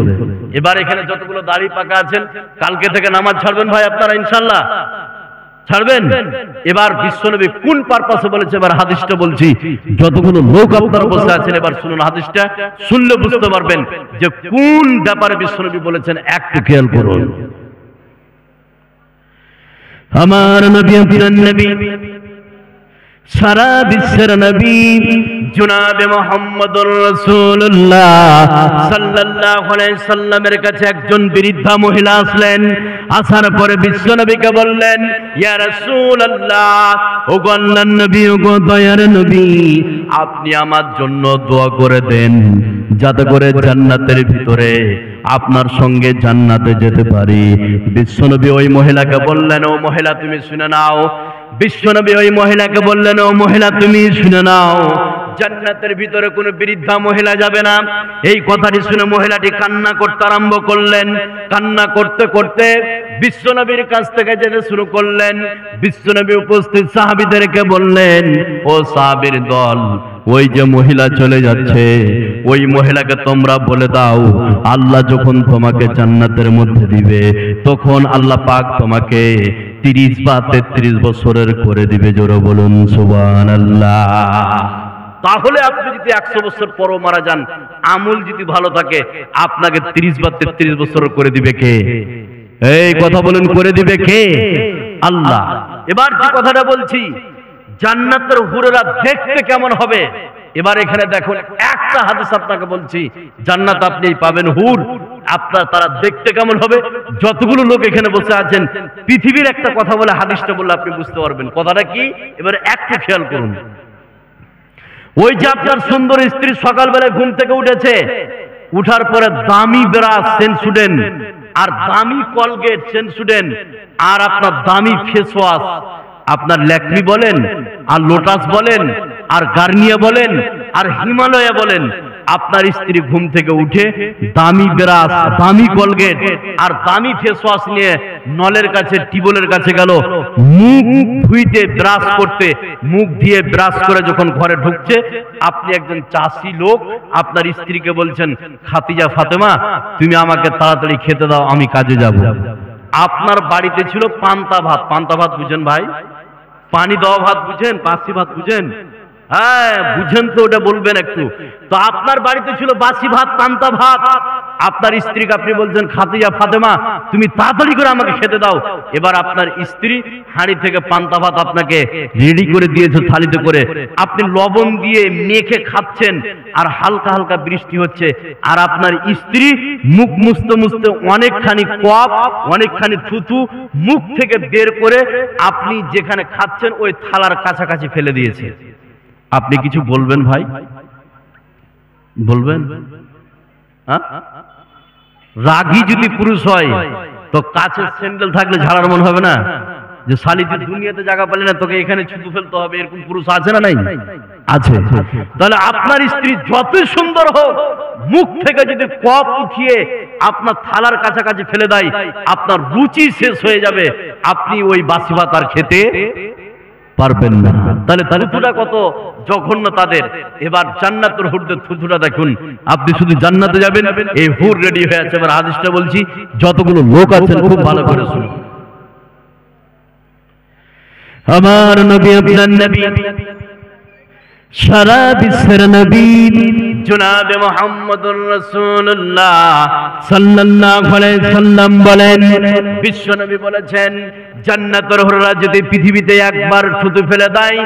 এবার এখানে যতগুলো দাড়ি পাকা আছেন, কালকে থেকে নামাজ ছাড়বেন ভাই আপনারা? ইনশাআল্লাহ ছাড়বেন। এবার বিশ্বনবী কোন পারপাসে বলেছে, এবার হাদিসটা বলছি। যতগুলো লোক আপনারা বসে আছেন, এবার শুনুন, হাদিসটা শুনলে বুঝতে পারবেন যে কোন ব্যাপারে বিশ্বনবী বলেছেন। একটু খেয়াল করুন। আমার নবী, আপনার নবী, সারা বিশ্বের নবী জনাবে মুহাম্মদুর রাসূলুল্লাহ সাল্লাল্লাহু আলাইহি সাল্লামের কাছে একজন বৃদ্ধা মহিলা আসলেন। আসার পরে বিশ্বনবীকে বললেন, ইয়া রাসূলুল্লাহ, ওগো আল্লাহর নবী, ওগো দয়ার নবী, আপনি আমার জন্য দোয়া করে দেন যাতে করে জান্নাতের ভিতরে আপনার সঙ্গে জান্নাতে যেতে পারি। বিশ্বনবী ওই মহিলাকে বললেন, ও মহিলা তুমি শুনে নাও। বিশ্বনবী ওই মহিলাকে বললেন, ও মহিলা তুমি শুনে নাও, জান্নাতের ভিতরে কোনো বৃদ্ধা মহিলা যাবে না। এই কথাটি শুনে মহিলাটি কান্না করতে আরম্ভ করলেন। কান্না করতে করতে বিশ্বনবীর কাছ থেকে যেতে শুরু করলেন। বিশ্বনবী উপস্থিত সাহাবীদেরকে বললেন, ও সাহাবীর দল, ওই যে মহিলা চলে যাচ্ছে, ওই মহিলাকে তোমরা বলে দাও, আল্লাহ যখন তোমাকে জান্নাতের মধ্যে দিবে, তখন আল্লাহ পাক তোমাকে 30 বা 33 বছরের করে দিবে। জোরে বলুন সুবহানাল্লাহ। তাহলে আপনি যদি 100 বছর পরও মারা যান, আমল যদি ভালো থাকে, আপনাকে 30 বা 33 বছর করে দিবে কে? এই কথা বলুন, করে দিবে কে? আল্লাহ। এবার যে কথাটা বলছি, জান্নাতের হুরেরা দেখতে কেমন হবে, এবার এখানে দেখুন, একটা হাদিস আপনাকে বলছি, জান্নাত আপনি পাবেন হুর, আপনার তারা দেখতে কেমন হবে। যতগুলো লোক এখানে বসে আছেন, পৃথিবীর একটা কথা বলে হাদিসটা বললে আপনি বুঝতে পারবেন কথাটা কি। এবারে একটু খেয়াল করুন। ওই যে আপনার সুন্দর স্ত্রী সকালবেলায় ঘুম থেকে উঠেছে, উঠার পরে দামি ব্রাশ সেন্সুডেন্ট, আর দামি কলগেট সেন্সুডেন্ট, আর আপনার দামি ফেস ওয়াশ, আপনার ল্যাকমি বলেন, আর লোটাস বলেন, আর গার্নিয়া বলেন, আর হিমালয়া বলেন, আপনার স্ত্রী ঘুম থেকে উঠে দামি ব্রাশ, দামি কলগেট আর দামি ফেস ওয়াশ নিয়ে নলের কাছে, টিউবওয়েলের কাছে গেল, মুখ ধুইতে, ব্রাশ করতে, মুখ দিয়ে ব্রাশ করে যখন ঘরে ঢুকছে, আপনি একজন চাষি লোক আপনার স্ত্রীকে বলছেন, খাদিজা, ফাতেমা, তুমি আমাকে তাড়াতাড়ি খেতে দাও, আমি কাজে যাব। আপনার বাড়িতে ছিল পান্তা ভাত। পান্তা ভাত বুঝেন ভাই? পানি দেওয়া ভাত বুঝেন? বাসি ভাত বুঝেন? হ্যাঁ বুঝেন তো, ওটা বলবেন একটু। তো আপনার বাড়িতে ছিল বাসি ভাত, পান্তা ভাত। আপনার স্ত্রীকে আপনি বলছেন, খাদিজা, ফাতেমা, তুমি তাড়াতাড়ি করে আমাকে খেতে দাও। এবার আপনার স্ত্রী হাঁড়ি থেকে পান্তা ভাত আপনাকে রেডি করে দিয়েছে থালিতে করে, আপনি লবণ দিয়ে মেখে খাচ্ছেন, আর হালকা হালকা বৃষ্টি হচ্ছে, আর আপনার স্ত্রী মুখ মুছতে মুছতে অনেকখানি কপ, অনেকখানি থুতু মুখ থেকে বের করে আপনি যেখানে খাচ্ছেন ওই থালার কাছাকাছি ফেলে দিয়েছে। আপনি কিছু বলবেন ভাই? বলবেন? রাগী যদি পুরুষ হয়, তো কাছের স্যান্ডেল থাকলে ঝাড়ার মন হবে না যে শালি তুই দুনিয়াতে জায়গা পেলে না, তোকে এখানে ছুটু ফেলতে হবে, এরকম পুরুষ আছে না? নাই, আছে। তাহলে আপনার স্ত্রী যত সুন্দর হোক, মুখ থেকে যদি কপ উঠিয়ে আপনার থালার কাছাকাছি ফেলে দেয়, আপনার রুচি শেষ হয়ে যাবে, আপনি ওই বাসি ভাত আর খেতে পারবেন না। তাহলে থুতুটা কত জঘন্য তাদের। এবার জান্নাতের হুরদের থুতুটা দেখুন। আপনি শুধু জান্নাতে যাবেন, এই হুর রেডি হয়ে আছে। এবার হাদিসটা বলছি, যতগুলো লোক আছেন খুব ভালো করে শুনুন। আমার নবী, আপনার নবী, সারা বিশ্বের নবী জনাবে মুহাম্মদুর রাসূলুল্লাহ সাল্লাল্লাহু আলাইহি সাল্লাম বলেন, বিশ্ব নবী বলেছেন, জান্নাতের হুররা যদি পৃথিবীতে একবার থুতু ফেলে দেয়,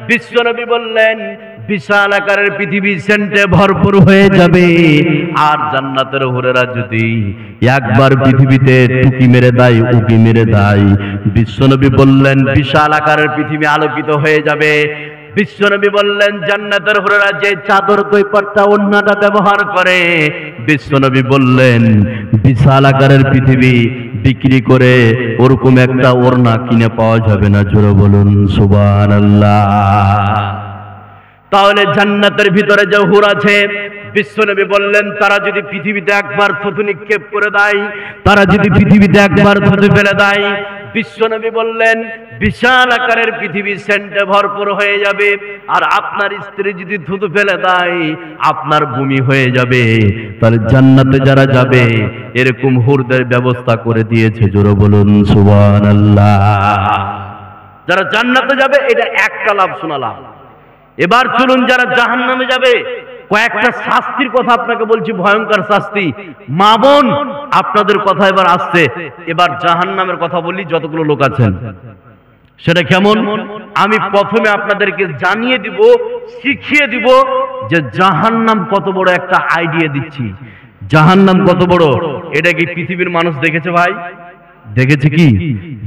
বিশ্ব নবী বললেন বিশাল আকারের পৃথিবী সেন্টে ভরপুর হয়ে যাবে। আর জান্নাতের হুরেরা যদি একবার পৃথিবীতে টুকি মেরে দেয়, উকি মেরে দেয়, বিশ্বনবী বললেন বিশাল আকারের পৃথিবী আলোকিত হয়ে যাবে। বিশ্বনবী বললেন জান্নাতের হুরেরা যে চাদর, দৈপাট্টা, ওড়নাটা ব্যবহার করে, বিশ্বনবী বললেন বিশাল আকারের পৃথিবী বিক্রি করে ওরকম একটা ওড়না কিনে পাওয়া যাবে না। জোরে বলুন সুবহানাল্লাহ। তাহলে জান্নাতের ভিতরে যে হুর আছে, বিশ্বনবী বললেন তারা যদি পৃথিবীতে একবার থুতু নিক্ষেপ করে দেয়, তারা যদি পৃথিবীতে একবার থুতু ফেলে দেয়, বিশ্বনবী বললেন বিশাল আকারের পৃথিবী সেন্টে ভরপুর হয়ে যাবে। আর আপনার স্ত্রী যদি থুতু ফেলে দেয়, আপনার বমি হয়ে যাবে। তাহলে জান্নাতে যারা যাবে এরকম হুরদের ব্যবস্থা করে দিয়েছে। জোরে বলুন সুবহানাল্লাহ। যারা জান্নাতে যাবে, এটা একটা লাভ শোনালাম। এবার চলুন যারা জাহান্নামে যাবে, কয়েকটা শাস্তির কথা আপনাকে বলছি, ভয়ঙ্কর শাস্তি। মা বোন, আপনাদের কথা এবার আসছে। এবার জাহান্নামের কথা বলি, যতগুলো লোক আছেন। সেটা কেমন? আমি প্রথমে আপনাদেরকে জানিয়ে দিব, শিখিয়ে দিব যে জাহান্নাম কত বড় একটা আইডিয়া দিচ্ছি। জাহান্নাম কত বড়, এটা কি পৃথিবীর মানুষ দেখেছে ভাই? দেখেছে কি?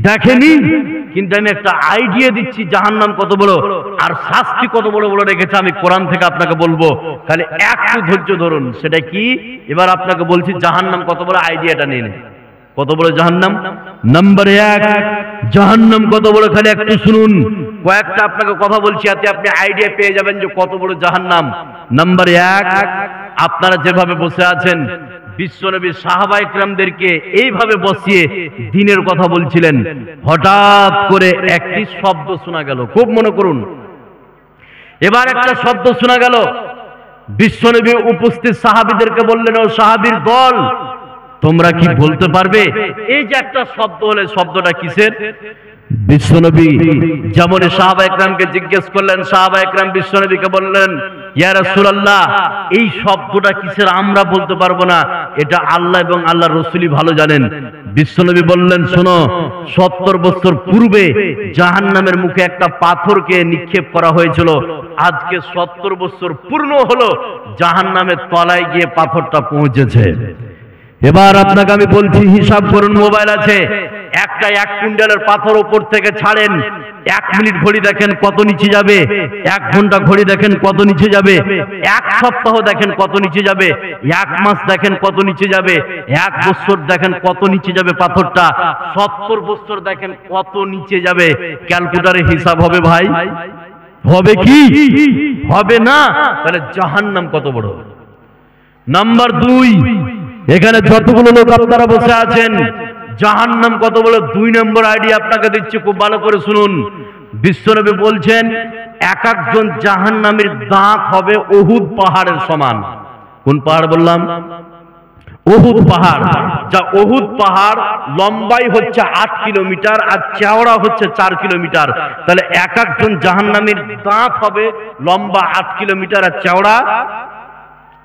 দেখেনি। কিন্তু আমি একটা আইডিয়া দিচ্ছি জাহান্নাম কত বড় আর শাস্তি কত বড় বড় রেখেছে। আমি কোরআন থেকে আপনাকে বলবো, খালি একটু ধৈর্য ধরুন। সেটা কি? এবার আপনাকে বলছি জাহান্নাম কত বড়, আইডিয়াটা নিয়ে নেন। কত বড় জাহান্নাম? নাম্বার 1, জাহান্নাম কত বড়, খালি একটু শুনুন। কয়েকটা আপনাকে কথা বলছি, এতে আপনি আইডিয়া পেয়ে যাবেন যে কত বড় জাহান্নাম। নাম্বার 1, আপনারা যেভাবে বসে আছেন, বিশ্বনবী সাহাবায়ে কেরামদেরকে এইভাবে বসিয়ে দ্বীনের কথা বলছিলেন। হঠাৎ করে একটি শব্দ শোনা গেল, খুব মনে করুন। এবার একটা শব্দ শোনা গেল। বিশ্বনবী উপস্থিত সাহাবীদেরকে বললেন, ও সাহাবীর দল, তোমরা কি বলতে পারবে এই যে একটা শব্দ হলে, শব্দটা কিসের? বিশ্বনবী যেমন সাহাবায়ে কেরামকে জিজ্ঞেস করলেন, সাহাবায়ে কেরাম বিশ্বনবীকে বললেন, ইয়া রাসূলুল্লাহ, এই শব্দটা কিসের? আমরা বলতে পারবো না, এটা আল্লাহ এবং আল্লাহর রাসূলই ভালো জানেন। বিশ্বনবী বললেন, শোনো, 70 বছর পূর্বে জাহান্নামের মুখে একটা পাথরকে নিক্ষেপ করা হয়েছিল। আজকে 70 বছর পূর্ণ হলো, জাহান্নামের তলায় গিয়ে পাথরটা পৌঁছেছে। এবার আপনাকে আমি বলছি, হিসাব করুন, মোবাইল আছে, একটা 1 কুইন্টালের পাথর উপর থেকে ছাড়েন, 1 মিনিট ঘড়ি দেখেন কত নিচে যাবে, 1 ঘন্টা ঘড়ি দেখেন কত নিচে যাবে, 1 সপ্তাহ দেখেন কত নিচে যাবে, 1 মাস দেখেন কত নিচে যাবে, 1 বছর দেখেন কত নিচে যাবে পাথরটা, 70 বছর দেখেন কত নিচে যাবে। ক্যালকুলেটরে হিসাব হবে ভাই? হবে কি? হবে না। তাহলে জাহান্নাম কত বড়। নাম্বার 2, এখানে যতগুলো লোক আপনারা বসে আছেন, জাহান্নাম কত বড় 2 নম্বর আইডিয়া আপনাকে দিচ্ছি, খুব ভালো করে শুনুন। বিশ্বনবী বলছেন, এক একজন জাহান্নামীর দাঁত হবে উহুদ পাহাড়ের সমান। কোন পাহাড় বললাম? উহুদ পাহাড়। যা উহুদ পাহাড় লম্বাই হচ্ছে 8 কিলোমিটার আর চওড়া হচ্ছে 4 কিলোমিটার। তাহলে এক একজন জাহান্নামীর দাঁত হবে লম্বা 8 কিলোমিটার আর চওড়া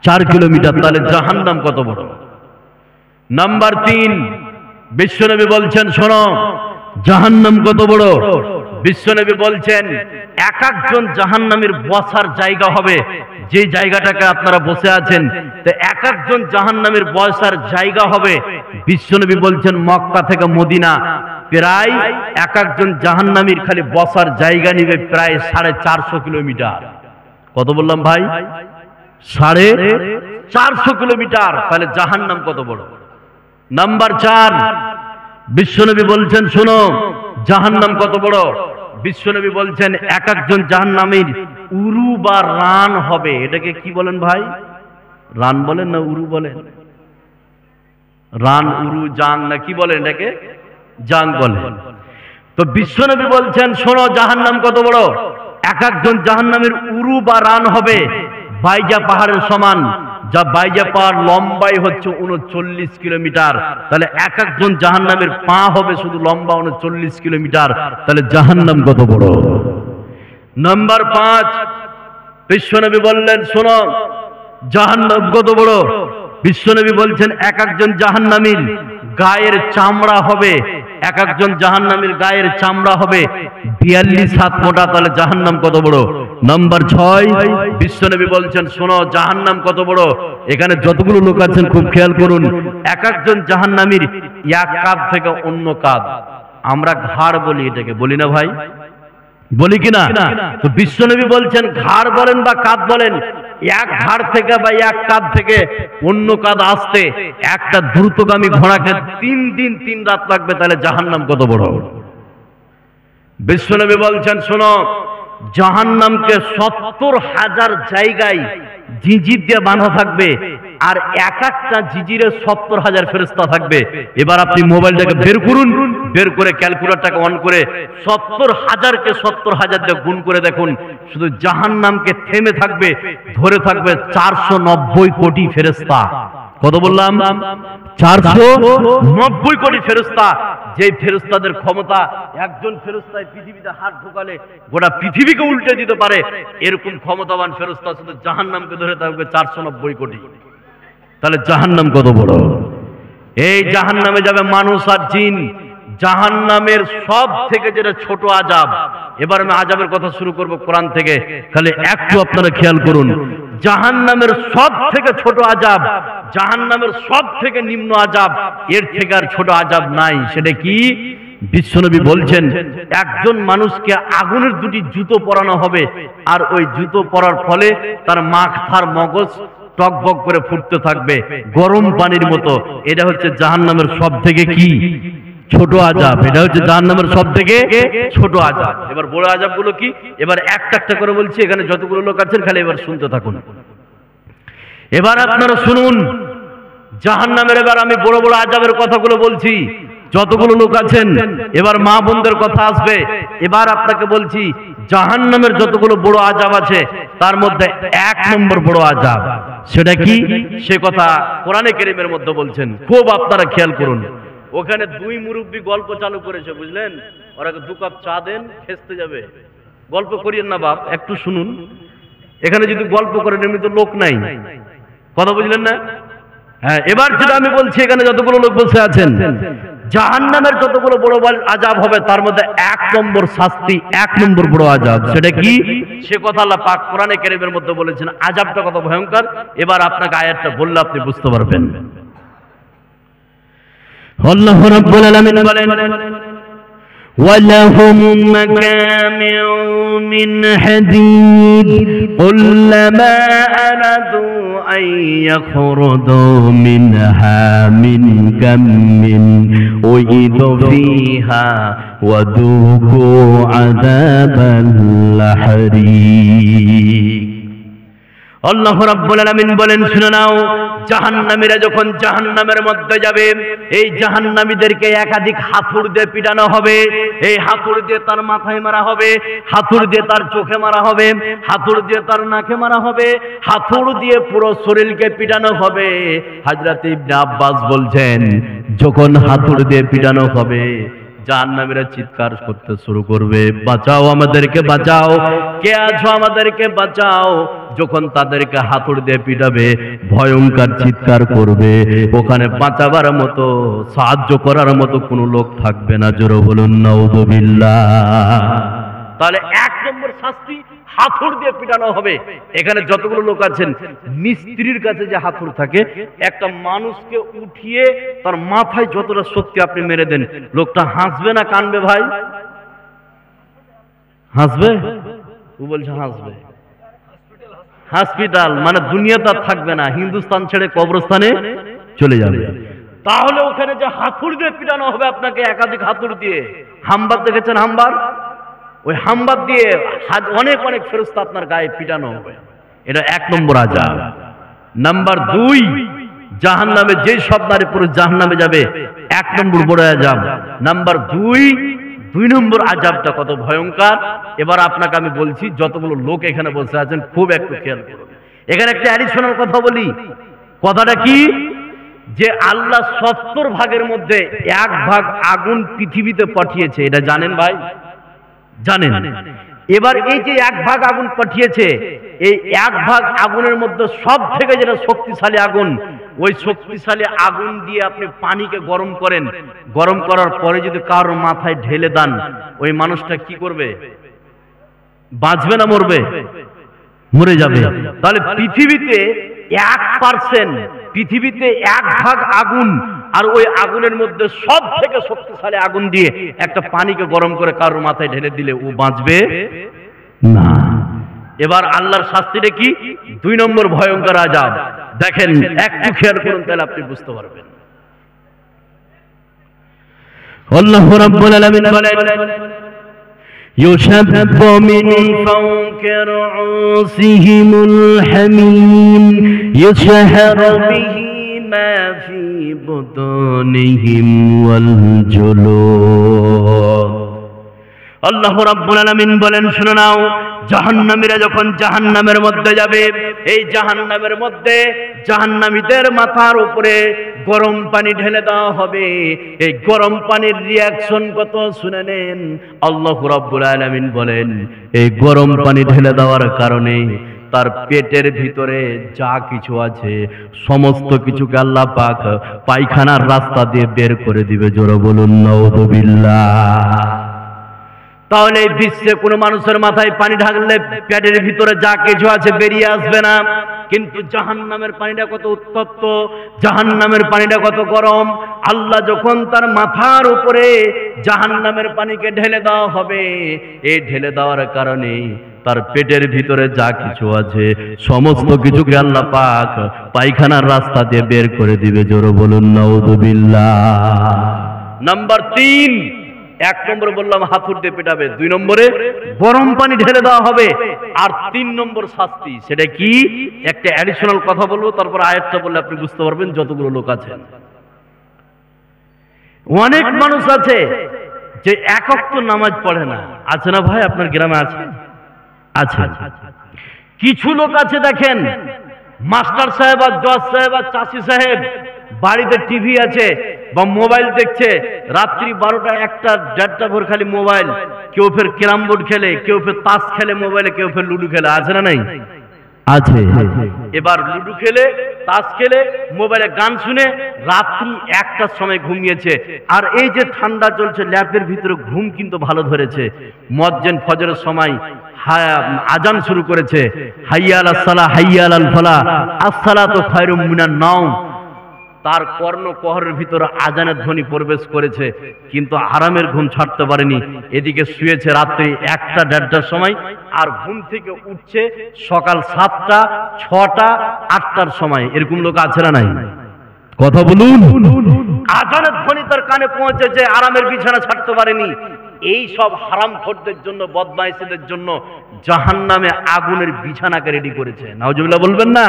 4 কিলোমিটার। তাহলে জাহান্নাম কত বড়। নাম্বার 3, বিশ্বনবী বলছেন, শোনো, জাহান্নাম কত বড়। বিশ্বনবী বলছেন, এক একজন জাহান্নামীর বসার জায়গা হবে, যে জায়গাটাকে আপনারা বসে আছেন, তো এক একজন জাহান্নামীর বসার জায়গা হবে। বিশ্বনবী বলছেন, মক্কা থেকে মদিনা প্রায় এক একজন জাহান্নামীর খালি বসার জায়গা নিবে প্রায় 450 কিলোমিটার। কত বললাম ভাই? 450 কিলোমিটার। তাহলে জাহান্নাম কত বড়। নাম্বার 4, বিশ্বনবী বলছেন শোনো জাহান্নাম কত বড়। বিশ্বনবী বলছেন এক একজন জাহান্নামীর উরু বা রান হবে। এটাকে কি বলেন ভাই? রান বলেন না উরু বলেন? রান, উরু, জাং না কি বলেন এটাকে? জাং বলেন। তো বিশ্বনবী বলছেন শোনো জাহান্নাম কত বড়। এক একজন জাহান্নামের উরু বা রান হবে বাইজা পাহাড়ের সমান। যা বাইজা পাহাড় লম্বাই হচ্ছে ৩৯ কিলোমিটার। তাহলে এক একজন জাহান্নামের পা হবে শুধু লম্বা ৩৯ কিলোমিটার। তাহলে জাহান্নাম কত বড়। নাম্বার ৫, বিশ্বনবী বললেন শোনো জাহান্নাম কত বড়। বিশ্বনবী বলছেন এক একজন জাহান্নামীর গায়ের চামড়া হবে, এক একজন জাহান্নামীর গায়ের চামড়া হবে ৪২ হাত মোটা। তাহলে জাহান্নাম কত বড়। নাম্বার ৬, বিশ্বনবী বলছেন শোনো জাহান্নাম কত বড়। এখানে যতগুলো লোক আছেন খুব খেয়াল করুন, এক একজন জাহান্নামীর এক কাঁধ থেকে অন্য কাঁধ, আমরা ঘাড় বলি, এটাকে বলি না ভাই? বলি কিনা? তো বিশ্বনবী বলছেন ঘাড় বলেন বা কাঁধ বলেন, এক ঘাড় থেকে বা এক কাঁধ থেকে অন্য কাঁধ আসতে একটা দ্রুতগামী ঘোড়াকে ৩ দিন ৩ রাত লাগবে। তাহলে জাহান্নাম কত বড়। বিশ্বনবী বলছেন শোনো জাহান্নামকে ৭০,০০০ জায়গায় জিজির দিয়ে বাঁধা থাকবে, আর এক একটা জিজিরে ৭০,০০০ ফেরেশতা থাকবে। এবার আপনি মোবাইলটাকে বের করুন, বের করে ক্যালকুলেটরটাকে অন করে ৭০,০০০কে ৭০,০০০ দিয়ে গুণ করে দেখুন, শুধু জাহান্নামকে থেমে থাকবে, ধরে থাকবে ৪৯০ কোটি ফেরেশতা। কত বললাম? ৪৯০ কোটি ফেরেশতা। যে ফেরেশতাদের ক্ষমতা একজন ফেরেশতায় পৃথিবীতে হাত ঢোকালে গোটা পৃথিবীকে উল্টে দিতে পারে, এরকম ক্ষমতাবান ফেরেশতা শুধু জাহান্নামকে ধরে থাকবে ৪৯০ কোটি। তাহলে জাহান্নাম কত বড়। এই জাহান্নামে যাবে মানুষ আর জিন। জাহান্নামের সব থেকে যেটা ছোট আযাব, এবার আমি আযাবের কথা শুরু করব কোরআন থেকে, খালি একটু আপনারা খেয়াল করুন। জাহান্নামের সব থেকে ছোট আযাব, জাহান্নামের সব থেকে নিম্ন আযাব, এর থেকে আর ছোট আযাব নাই। সেটা কি? বিশ্বনবী বলছেন একজন মানুষকে আগুনের ২টি জুতো পরানো হবে, আর ওই জুতো পরার ফলে তার মাথার মগজ টকবক করে ফুটতে থাকবে গরম পানির মতো। এটা হচ্ছে জাহান্নামের সব থেকে কি? ছোট আযাব। এটা হচ্ছে জাহান্নামের সব থেকে ছোট আযাব। এবার বড় আযাবগুলো কি? এবার একটা একটা করে বলছি, এখানে যতগুলো লোক আছেন খালি এবার শুনতে থাকুন। এবার আপনারা শুনুন জাহান্নামের। এবার আমি বড় বড় আযাবের কথাগুলো বলছি, যতগুলো লোক আছেন এবার মা বোনদের কথা আসবে। এবার আপনাকে বলছি জাহান্নামের যতগুলো বড় আযাব আছে তার মধ্যে ১ নম্বর বড় আযাব সেটা কি? সে কথা কোরআনে কারীমের মধ্যে বলছেন, খুব আপনারা খেয়াল করুন। ওখানে ২ মুরব্বী গল্প চালু করেছে, বুঝলেন? ওরা ২ কাপ চা দেন, খেতে যাবে। গল্প করিয়েন না বাপ, একটু শুনুন। এখানে যদি গল্প করেন এমনি তো লোক নাই, কথা বুঝলেন না? হ্যাঁ, এবার যেটা আমি বলছি, এখানে যতগুলো লোক বসে আছেন, জাহান্নামের যতগুলো বড় আযাব হবে তার মধ্যে ১ নম্বর শাস্তি, ১ নম্বর বড় আযাব সেটা কি? সে কথা আল্লাহ পাক কোরআনে কারীমের মধ্যে বলেছেন, আযাবটা কত ভয়ঙ্কর। এবার আপনাকে আয়াতটা বললে আপনি বুঝতে পারবেন। আল্লাহ রাব্বুল আলামিন বলেন وَلَهُم مَّقَامِعُ مِنْ حَدِيدٍ كُلَّمَا أَرَادُوا أَن يَخْرُجُوا مِنْهَا مِنْ غَمٍّ أُعِيدُوا فِيهَا وَذُوقُوا عَذَابَ الْحَرِيقِ। আল্লাহ রাব্বুল আলামিন বলেন শুনে নাও, জাহান্নামীরা যখন জাহান্নামের মধ্যে যাবে, এই জাহান্নামীদেরকে একাধিক হাতুড় দিয়ে পিটানো হবে। এই হাতুড় দিয়ে তার মাথায় মারা হবে, হাতুড় দিয়ে তার চোখে মারা হবে, হাতুড় দিয়ে তার নাকে মারা হবে, হাতুড় দিয়ে পুরো শরীরকে পিটানো হবে। হযরত ইবনে আব্বাস বলছেন যখন হাতুড় দিয়ে পিটানো হবে জাহান্নামীরা চিৎকার করতে শুরু করবে, বাঁচাও আমাদেরকে, বাঁচাও, কে আছো আমাদেরকে বাঁচাও। যখন তাদেরকে হাতুড় দিয়ে পিটাবে ভয়ঙ্কর চিৎকার করবে, ওখানে বাঁচাবার মতো, সাহায্য করার মতো কোনো লোক থাকবে না। জোরে বলুন নাউযুবিল্লাহ। তাহলে ১ নম্বর শাস্তি হাতুড় দিয়ে পিটানো হবে। এখানে যতগুলো লোক আছেন, মিস্ত্রির কাছে যে হাতুড় থাকে, একটা মানুষকে উঠিয়ে তার মাথায় যতটা শক্তি আপনি মেরে দেন, লোকটা হাসবে না কানবে ভাই? হাসবে? ও বলছে হাসবে। হসপিটাল মানে দুনিয়াতে থাকবে না, হিন্দুস্তান ছেড়ে কবরস্থানে চলে যাবে। তাহলে ওখানে যে হাতুড়ি দিয়ে পিটানো হবে আপনাকে, একাধিক হাতুড়ি দিয়ে, হামবার দেখেছেন হামবার, ওই হামবার দিয়ে অনেক অনেক ফেরেশতা আপনার গায়ে পিটানো হবে। এটা 1 নম্বর আযাব। নাম্বার 2, জাহান্নামে যে সব নারী পুরুষ জাহান্নামে যাবে, 1 নম্বর বড় আযাব। নাম্বার 2 নম্বর আযাবটা কত ভয়ঙ্কর, এবার আপনাকে আমি বলছি। যতগুলো লোক এখানে বসে আছেন খুব একটু খেয়াল করুন। এখানে একটা অ্যাডিশনাল কথা বলি। কথাটা কি, যে আল্লাহ 70 ভাগের মধ্যে 1 ভাগ আগুন পৃথিবীতে পাঠিয়েছে, এটা জানেন ভাই? জানেন? এবার এই যে 1 ভাগ আগুন পাঠিয়েছে, এই 1 ভাগ আগুনের মধ্যে সব থেকে যেটা শক্তিশালী আগুন, ওই শক্তিশালী আগুন দিয়ে আপনি পানিকে গরম করেন, গরম করার পরে যদি কারোর মাথায় ঢেলে দেন, ওই মানুষটা কি করবে? বাঁচবে না মরবে? মরে যাবে। তাহলে পৃথিবীতে 1%, পৃথিবীতে 1 ভাগ আগুন, আর ওই আগুনের মধ্যে সব থেকে শক্তিশালী আগুন দিয়ে একটা পানিকে গরম করে কারোর মাথায় ঢেলে দিলে ও বাঁচবে না। এবার আল্লাহর শাস্তিটা কি? 2 নম্বর ভয়ঙ্কর আযাব। দেখেন, একটু খেয়াল করুন, তাহলে আপনি বুঝতে পারবেন। আল্লাহ রাব্বুল আলামিন বলেন, يشب من فوق رؤوسهم الحميم يسحر به ما في بطونهم والجلود। আল্লাহ রাব্বুল আলামিন বলেন, শুনো নাও, জাহান্নামীরা যখন জাহান্নামের মধ্যে যাবে, এই জাহান্নামের মধ্যে জাহান্নামীদের মাথার উপরে গরম পানি ঢেলে দেওয়া হবে। এই গরম পানির রিয়াকশন কত শুনে নেন। আল্লাহ রাব্বুল আলামিন বলেন, এই গরম পানি ঢেলে দেওয়ার কারণে তার পেটের ভিতরে যা কিছু আছে সমস্ত কিছুকে আল্লাহ পাক পায়খানার রাস্তা দিয়ে বের করে দিবে। জোরে বলুন নাউযুবিল্লাহ। তাহলে এই বিশ্বে কোনো মানুষের মাথায় পানি ঢাললে পেটের ভিতরে যা কিছু আছে বেরিয়ে আসবে না। কিন্তু জাহান্নামের পানিটা কত উত্তপ্ত, জাহান্নামের পানিটা কত গরম। আল্লাহ যখন তার মাথার উপরে জাহান্নামের পানিকে ঢেলে দেওয়া হবে, এই ঢেলে দেওয়ার কারণে তার পেটের ভিতরে যা কিছু আছে সমস্ত কিছুকে আল্লাহ পাক পায়খানার রাস্তা দিয়ে বের করে দিবে। জোরে বলুন নাউযুবিল্লাহ। নাম্বার 3, 1 নম্বরে বললাম হাতুড়ি দিয়ে পেটাবে, 2 নম্বরে গরম পানি ঢেলে দেওয়া হবে, আর 3 নম্বর শাস্তি। সেটা কি? একটা অ্যাডিশনাল কথা বলবো, তারপর আয়াতটা বললে আপনি বুঝতে পারবেন। যতগুলো লোক আছেন, অনেক মানুষ আছে যে 1 ওয়াক্ত নামাজ পড়ে না। আছে না ভাই? আপনার গ্রামে আছে? আছে। কিছু লোক আছে, দেখেন, মাস্টার সাহেব আর জজ সাহেব আর চাষি সাহেব, বাড়িতে টিভি আছে বা মোবাইল দেখছে, রাত্রি 12টা 1টা 1:30টা ভোর খালি মোবাইল। কেউ ফের ক্যারাম বোর্ড খেলে, কেউ ফের তাস খেলে মোবাইলে, কেউ ফের লুডু খেলে। আছে না নাই? আছে। এবার লুডু খেলে, তাস খেলে, মোবাইলে গান শুনে রাত্রি 1টার সময় ঘুমিয়েছে। আর এই যে ঠান্ডা চলছে, ল্যাপের ভিতরে ঘুম কিন্তু ভালো ধরেছে। মুয়াজ্জিন ফজরের সময় আজান শুরু করেছে, হাইয়া আলাস সালাহ হাইয়া আলাল ফালাহ আসসালাতু খায়রুম মিনান নাওম। তার কর্ণকহরের ভিতরে আজানের ধ্বনি প্রবেশ করেছে, কিন্তু আরামের ঘুম ছাড়তে পারেনি। এদিকে শুয়েছে রাত্রি 1টা 1:30টার সময়, আর ঘুম থেকে উঠছে সকাল 7টা 6টা 8টার সময়। এরকম লোক আছে না নাই? কথা বলুন। আজানের ধ্বনি তার কানে পৌঁছেছে, আরামের বিছানা ছাড়তে পারেনি। এই সব হারামখোরদের জন্য, বদমাইশদের জন্য জাহান্নামে আগুনের বিছানাকে রেডি করেছে। নাউজুবিল্লাহ বলবেন না?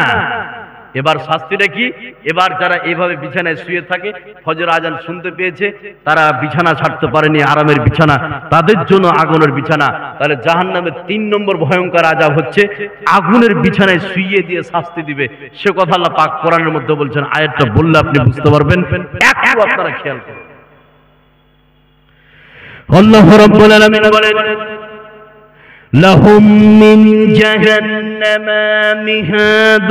এবার শাস্তিটা কি? এবার যারা এইভাবে বিছানায় শুয়ে থাকে, ফজর আজান শুনতে পেয়েছে, তারা বিছানা ছাড়তে পারেনি, আরামের বিছানা, তাদের জন্য আগুনের বিছানা। তাহলে জাহান্নামের 3 নম্বর ভয়ঙ্কর আযাব হচ্ছে আগুনের বিছানায় শুইয়ে দিয়ে শাস্তি দিবে। সে কথা আল্লাহ পাক কোরআনের মধ্যে বলছেন। আয়াতটা বললে আপনি বুঝতে পারবেন। একটু আপনারা খেয়াল করুন। আল্লাহ রাব্বুল আলামিন বলেন, لهم من جهنم مهاد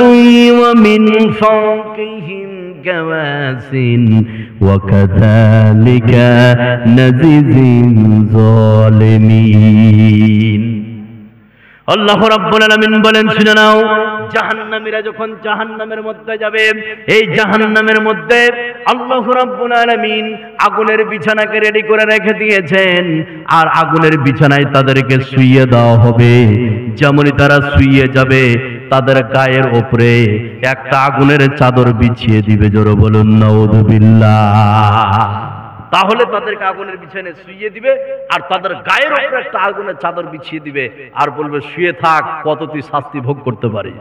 ومن فوقهم غواش وكذلك نجزي الظالمين। আল্লাহ রাব্বুল আলামিন বলেন, শুনে নাও, জাহান্নামীরা যখন জাহান্নামের মধ্যে যাবে, এই জাহান্নামের মধ্যে আল্লাহ রাব্বুল আলামিন আগুনের বিছানাকে রেডি করে রেখে দিয়েছেন, আর আগুনের বিছানায় তাদেরকে শুইয়ে দেওয়া হবে। যেমনই তারা শুইয়ে যাবে, তাদের গায়ের উপরে একটা আগুনের চাদর বিছিয়ে দিবে। জোরে বলুন নাউযুবিল্লাহ। তাহলে তাদেরকে আগুনের বিছানায় শুইয়ে দিবে আর তাদের গায়ের উপরে একটা আগুনের চাদর বিছিয়ে দিবে আর বলবে শুয়ে থাক, কত তুই শাস্তি ভোগ করতে পারিস।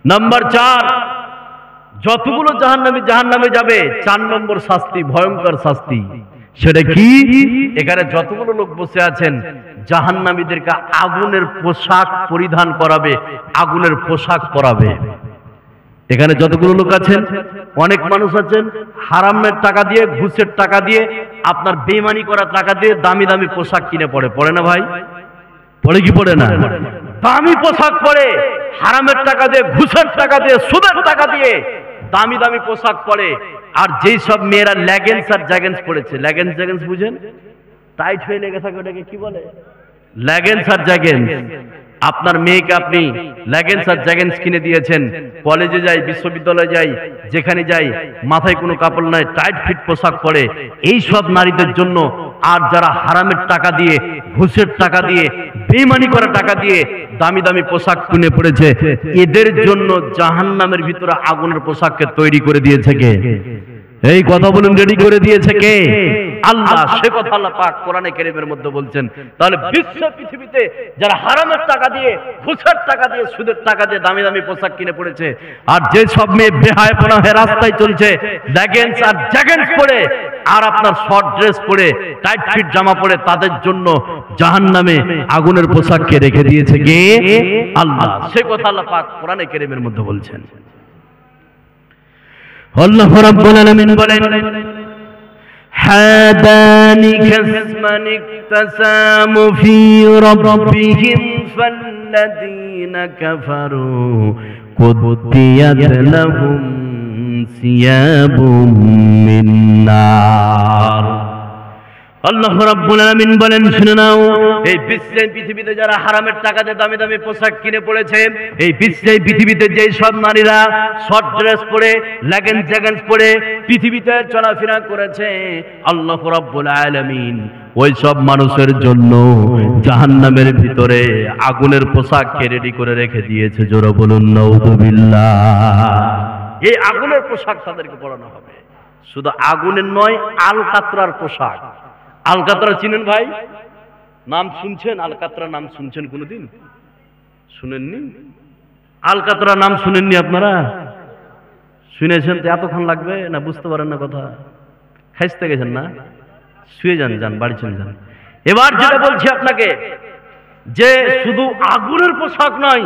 নাম্বার 4, যতগুলো জাহান্নামে যাবে 4 নম্বর শাস্তি, ভয়ঙ্কর শাস্তি। সেটা কি? এখানে যতগুলো লোক বসে আছেন জাহান্নামীদেরকে আগুনের পোশাক পরিধান করাবে, আগুনের পোশাক পরাবে। এখানে যতগুলো লোক আছেন, অনেক মানুষ আছেন হারামের টাকা দিয়ে, ঘুষের টাকা দিয়ে, আপনার বেঈমানি করা টাকা দিয়ে দামি দামি পোশাক কিনে পড়ে না ভাই? পড়ে কি পড়ে না? দামি পোশাক পরে, হারামের টাকা দিয়ে, ঘুষের টাকা দিয়ে, সুদের টাকা দিয়ে দামি দামি পোশাক পরে। আর যেই সব মেয়েরা লেগেন্স আর জ্যাগেন্স পড়েছে, লেগেন্স বুঝেন, টাইট হয়ে লেগে থাকে, ওটাকে কি বলে? লেগেন্স আর জ্যাগেন্স। আপনার মেয়েকে আপনি লেগেন্স আর জ্যাগেন্স কিনে দিয়েছেন, কলেজে যাই, বিশ্ববিদ্যালয়ে যাই, যেখানে যাই মাথায় কোনো কাপড় নাই, টাইট ফিট পোশাক পরে। এই সব নারীদের জন্য, আর যারা হারামের টাকা দিয়ে, ঘুষের টাকা দিয়ে, বেঈমানি করা টাকা দিয়ে দামি দামি পোশাক কিনে পড়েছে, এদের জন্য জাহান্নামের ভিতরে আগুনের পোশাককে তৈরি করে দিয়েছে কে? এই কথা বলুন, রেডি করে দিয়েছে কে? আল্লাহ। সে কথা আল্লাহ পাক কোরআনে কারীমের মধ্যে বলছেন। তাহলে বিশ্ব পৃথিবীতে যারা হারামের টাকা দিয়ে, ঘুষের টাকা দিয়ে, সুদের টাকা দিয়ে দামি দামি পোশাক কিনে পড়েছে, আর যে সব মেয়ে বেহায়াপনা হয়ে রাস্তায় চলছে লেগেন্স আর জ্যাগেন্স পরে, আর আপনার শর্ট ড্রেস পরে, টাইট ফিট জামা পরে, তাদের জন্য জাহান্নামে আগুনের পোশাককে রেখে দিয়েছে কে? আল্লাহ। সে কথা আল্লাহ পাক কোরআনে কারীমের মধ্যে বলছেন। আল্লাহ রাব্বুল আলামিন বলেন, হাদানি কাসমান ইকতাসামু ফি রাব্বিহিম ফাল্লাযীনা কাফারু কুদ্দিয়াত লাহুম সিয়াবুম মিন নার। আল্লাহ রাব্বুল আলামিন বলেন, শুনে নাও, এই বিশ্বের পৃথিবীতে যারা হারামের টাকা দিয়ে দামি দামি পোশাক কিনে পড়েছে, এই বিশ্বের পৃথিবীতে যেই সব নারীরা শর্ট ড্রেস পরে, লেগেন্স জ্যাগেন্স পরে পৃথিবীতে চলাফেরা করেছে, আল্লাহ রাব্বুল আলামিন ওই সব মানুষের জন্য জাহান্নামের ভিতরে আগুনের পোশাককে রেডি করে রেখে দিয়েছে। জোরে বলুন নাউযুবিল্লাহ। এই আগুনের পোশাক তাদেরকে পরানো হবে। শুধু আগুনের নয়, আলকাতরার পোশাক। আলকাতরা চিনেন ভাই? নাম শুনছেন? আলকাতরা নাম শুনছেন কোনোদিন? শুনেননি? আলকাতরা নাম শুনেননি আপনারা? শুনেছেন তো এতক্ষণ লাগবে না? বুঝতে পারেন না কথা? খাইতে গেছেন না? শুয়ে যান, যান বাড়ি চলে যান। এবার যেটা বলছি আপনাকে, যে শুধু আগুনের পোশাক নয়,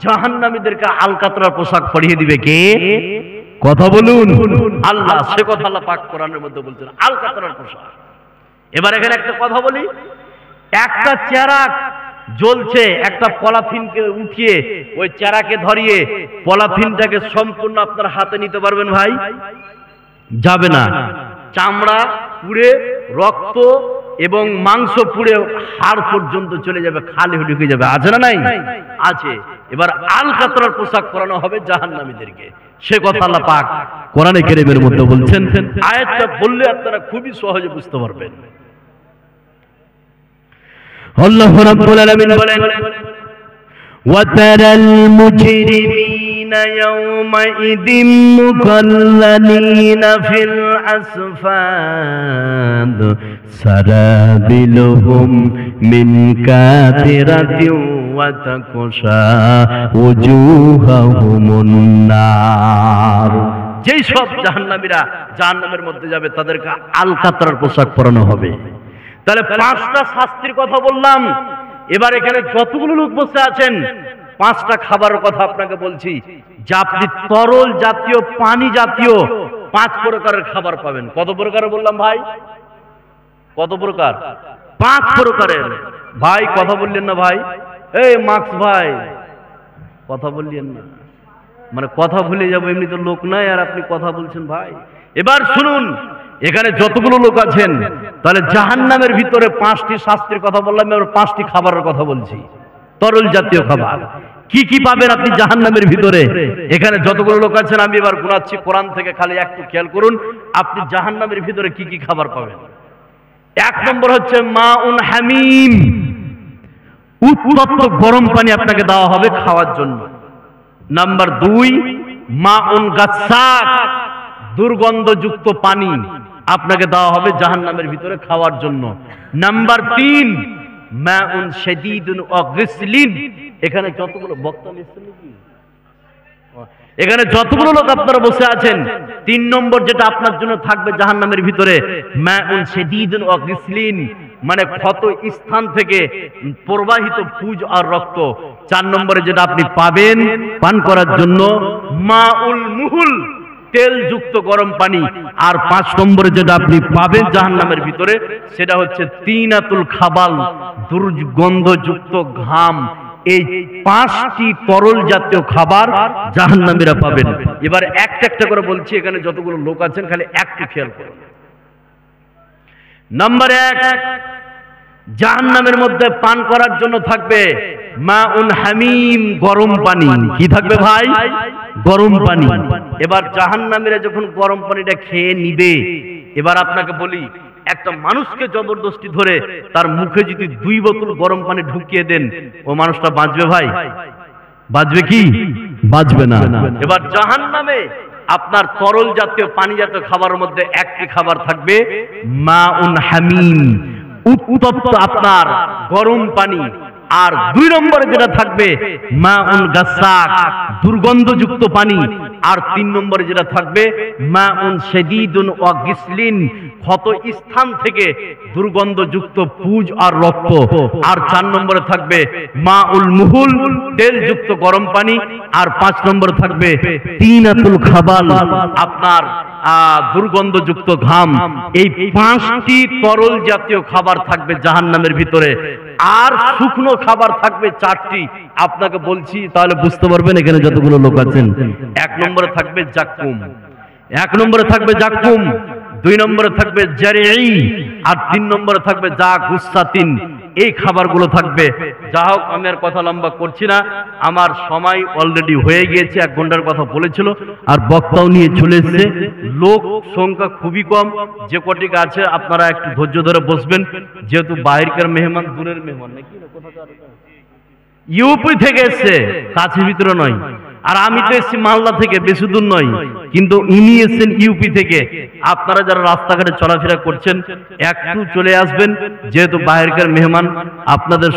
জাহান্নামীদেরকে আলকাতরার পোশাক পরিয়ে দিবে কে? কথা বলুন। আল্লাহ। সে কথা আল্লাহ পাক কোরআনের মধ্যে বলছেন, আলকাতরার পোশাক। এবার এখানে একটা কথা বলি, একটা চেরাগ জ্বলছে, একটা পলিথিনকে উঠিয়ে ওই চেরাকে ধরিয়ে পলিথিনটাকে সম্পূর্ণ আপনার হাতে নিতে পারবেন ভাই? যাবে না। চামড়া পুড়ে, রক্ত এবং মাংস পুড়ে হাড় পর্যন্ত চলে যাবে, খালি ঢুকে যাবে। আছে না নাই? আছে। এবার আলকাতরার পোশাক পরানো হবে জাহান্নামীদেরকে। সে কথা আল্লাহ পাক কোরআনে কারীমের মধ্যে বলছেন। আয়াতটা বললে আপনারা খুবই সহজে বুঝতে পারবেন। আল্লাহ রাব্বুল আলামিন বলেন, ওয়াতারাল মুজরিমিনা ইয়াওমাইদিন মুকাল্লানিনা ফিল আসফাদ সারাবিলুহুম মিন কাতিরাতিন ওয়া তাকশা ওজুহাহুমুন নার। যেই সব জাহান্নামীরা জাহান্নামের মধ্যে যাবে, তাদেরকে আলকাতরার পোশাক পরানো হবে। তাহলে 5টা শাস্তির কথা বললাম। এবার এখানে যতগুলো লোক বসে আছেন, 5টা খাবারের কথা আপনাকে বলছি, যা আপনি তরল জাতীয়, পানি জাতীয় 5 প্রকারের খাবার পাবেন। কত প্রকার বললাম ভাই? কত প্রকার? 5 প্রকারের। ভাই কথা বললেন না ভাই? এই মার্কস ভাই কথা বললেন না, মানে কথা ভুলে যাবো, এমনি তো লোক নাই আর আপনি কথা বলছেন ভাই। এবার শুনুন, এখানে যতগুলো লোক আছেন, তাহলে জাহান্নামের ভিতরে 5টি শাস্তির কথা বললাম, এবার 5টি খাবারের কথা বলছি, তরল জাতীয় খাবার। কি কি পাবেন আপনি জাহান্নামের ভিতরে? এখানে যতগুলো লোক আছেন আমি এবার গুনাচ্ছি কোরআন থেকে, খালি একটু খেয়াল করুন আপনি জাহান্নামের ভিতরে কি কি খাবার পাবেন। 1 নম্বর হচ্ছে মাউন হামিম, উত্তপ্ত গরম পানি আপনাকে দেওয়া হবে খাওয়ার জন্য। নাম্বার 2 মাউন গাসাক, দুর্গন্ধযুক্ত পানি আপনাকে দেওয়া হবে জাহান্নামের ভিতরে খাওয়ার জন্য। নাম্বার 3 মাউন শাদীদুন ওয়া গিসলিন। এখানে যতগুলো বক্তা নিচ্ছেন নাকি, এখানে যতগুলো লোক আপনারা বসে আছেন, 3 নম্বর যেটা আপনার জন্য থাকবে জাহান্নামের ভিতরে মাউন শাদীদুন ওয়া গিসলিন, মানে ক্ষত স্থান থেকে প্রবাহিত পুজ আর রক্ত। 4 নম্বরে যেটা আপনি পাবেন পান করার জন্য মাউল মুহুল, তেলযুক্ত গরম পানি। আর 5 নম্বরে যেটা আপনি পাবেন জাহান্নামের ভিতরে সেটা হচ্ছে তিনাতুল খাবাল, দুর্গন্ধযুক্ত ঘাম। এই 5টি তরল জাতীয় খাবার জাহান্নামীরা পাবেন। এবার একটা একটা করে বলছি, এখানে যতগুলো লোক আছেন খালি একটু খেয়াল করুন। নাম্বার 1, জাহান্নামের মধ্যে পান করার জন্য থাকবে মাউন হামিম, গরম পানি। কি থাকবে ভাই? গরম পানি। এবার জাহান্নামীরা যখন গরম পানিটা খেয়ে নিবে, এবার আপনাকে বলি, একটা মানুষকে জবরদস্তি ধরে তার মুখে যদি 2 বোতল গরম পানি ঢুকিয়ে দেন, ও মানুষটা বাঁচবে ভাই? বাঁচবে কি? বাঁচবে না। এবার জাহান্নামে আপনার তরল জাতীয় পানি জাতীয় খাবারের মধ্যে একটি খাবার থাকবে মাউন হামিম, উত্তপ্ত আপনার গরম পানি। আর 2 নম্বরে যেটা থাকবে মাউন গাসাক, দুর্গন্ধযুক্ত পানি। আর 3 নম্বরে যেটা থাকবে মাউন শাদীদুন ওয়া গিসলিন, ক্ষত স্থান থেকে দুর্গন্ধযুক্ত পুজ আর রক্ত। আর 4 নম্বরে থাকবে মাউল মুহুল, তেলযুক্ত গরম পানি। আর 5 নম্বরে থাকবে তিনাতুল খাবাল, আপনার দুর্গন্ধযুক্ত ঘাম। এই 5টি তরল জাতীয় খাবার থাকবে জাহান্নামের ভিতরে। আর শুকনো খাবার থাকবে 4টি। আপনাকে বলছি, তাহলে বুঝতে পারবেন এখানে যতগুলো লোক আছেন। 1 নম্বরে থাকবে জাক্কুম, 1 নম্বরে থাকবে জাক্কুম। 2 নম্বরে থাকবে জারিই। আর 3 নম্বরে থাকবে যা গুসাতিন। এই খাবারগুলো থাকবে। যা হোক, আমি আর কথা লম্বা করছি না, আমার সময় অলরেডি হয়ে গিয়েছে। 1 ঘন্টার কথা বলেছিল, আর বক্তাও নিয়ে চলে এসেছে। লোক সংখ্যা খুবই কম। যে কটিকে আছে আপনারা একটু ধৈর্য ধরে বসবেন, যেহেতু বাইরের মেহমান, দূরের মেহমান নাকি, ইউপি থেকে এসছে, কাছের ভিতরে নয়। আর আমি তো এসছি মালদা থেকে, বেশি দূর নয়, কিন্তু ইনি এসছেন ইউপি থেকে। আপনারা যারা রাস্তাঘাটে চলাফেরা করছেন একটু চলে আসবেন, যেহেতু বাইরের মেহমান। আপনাদের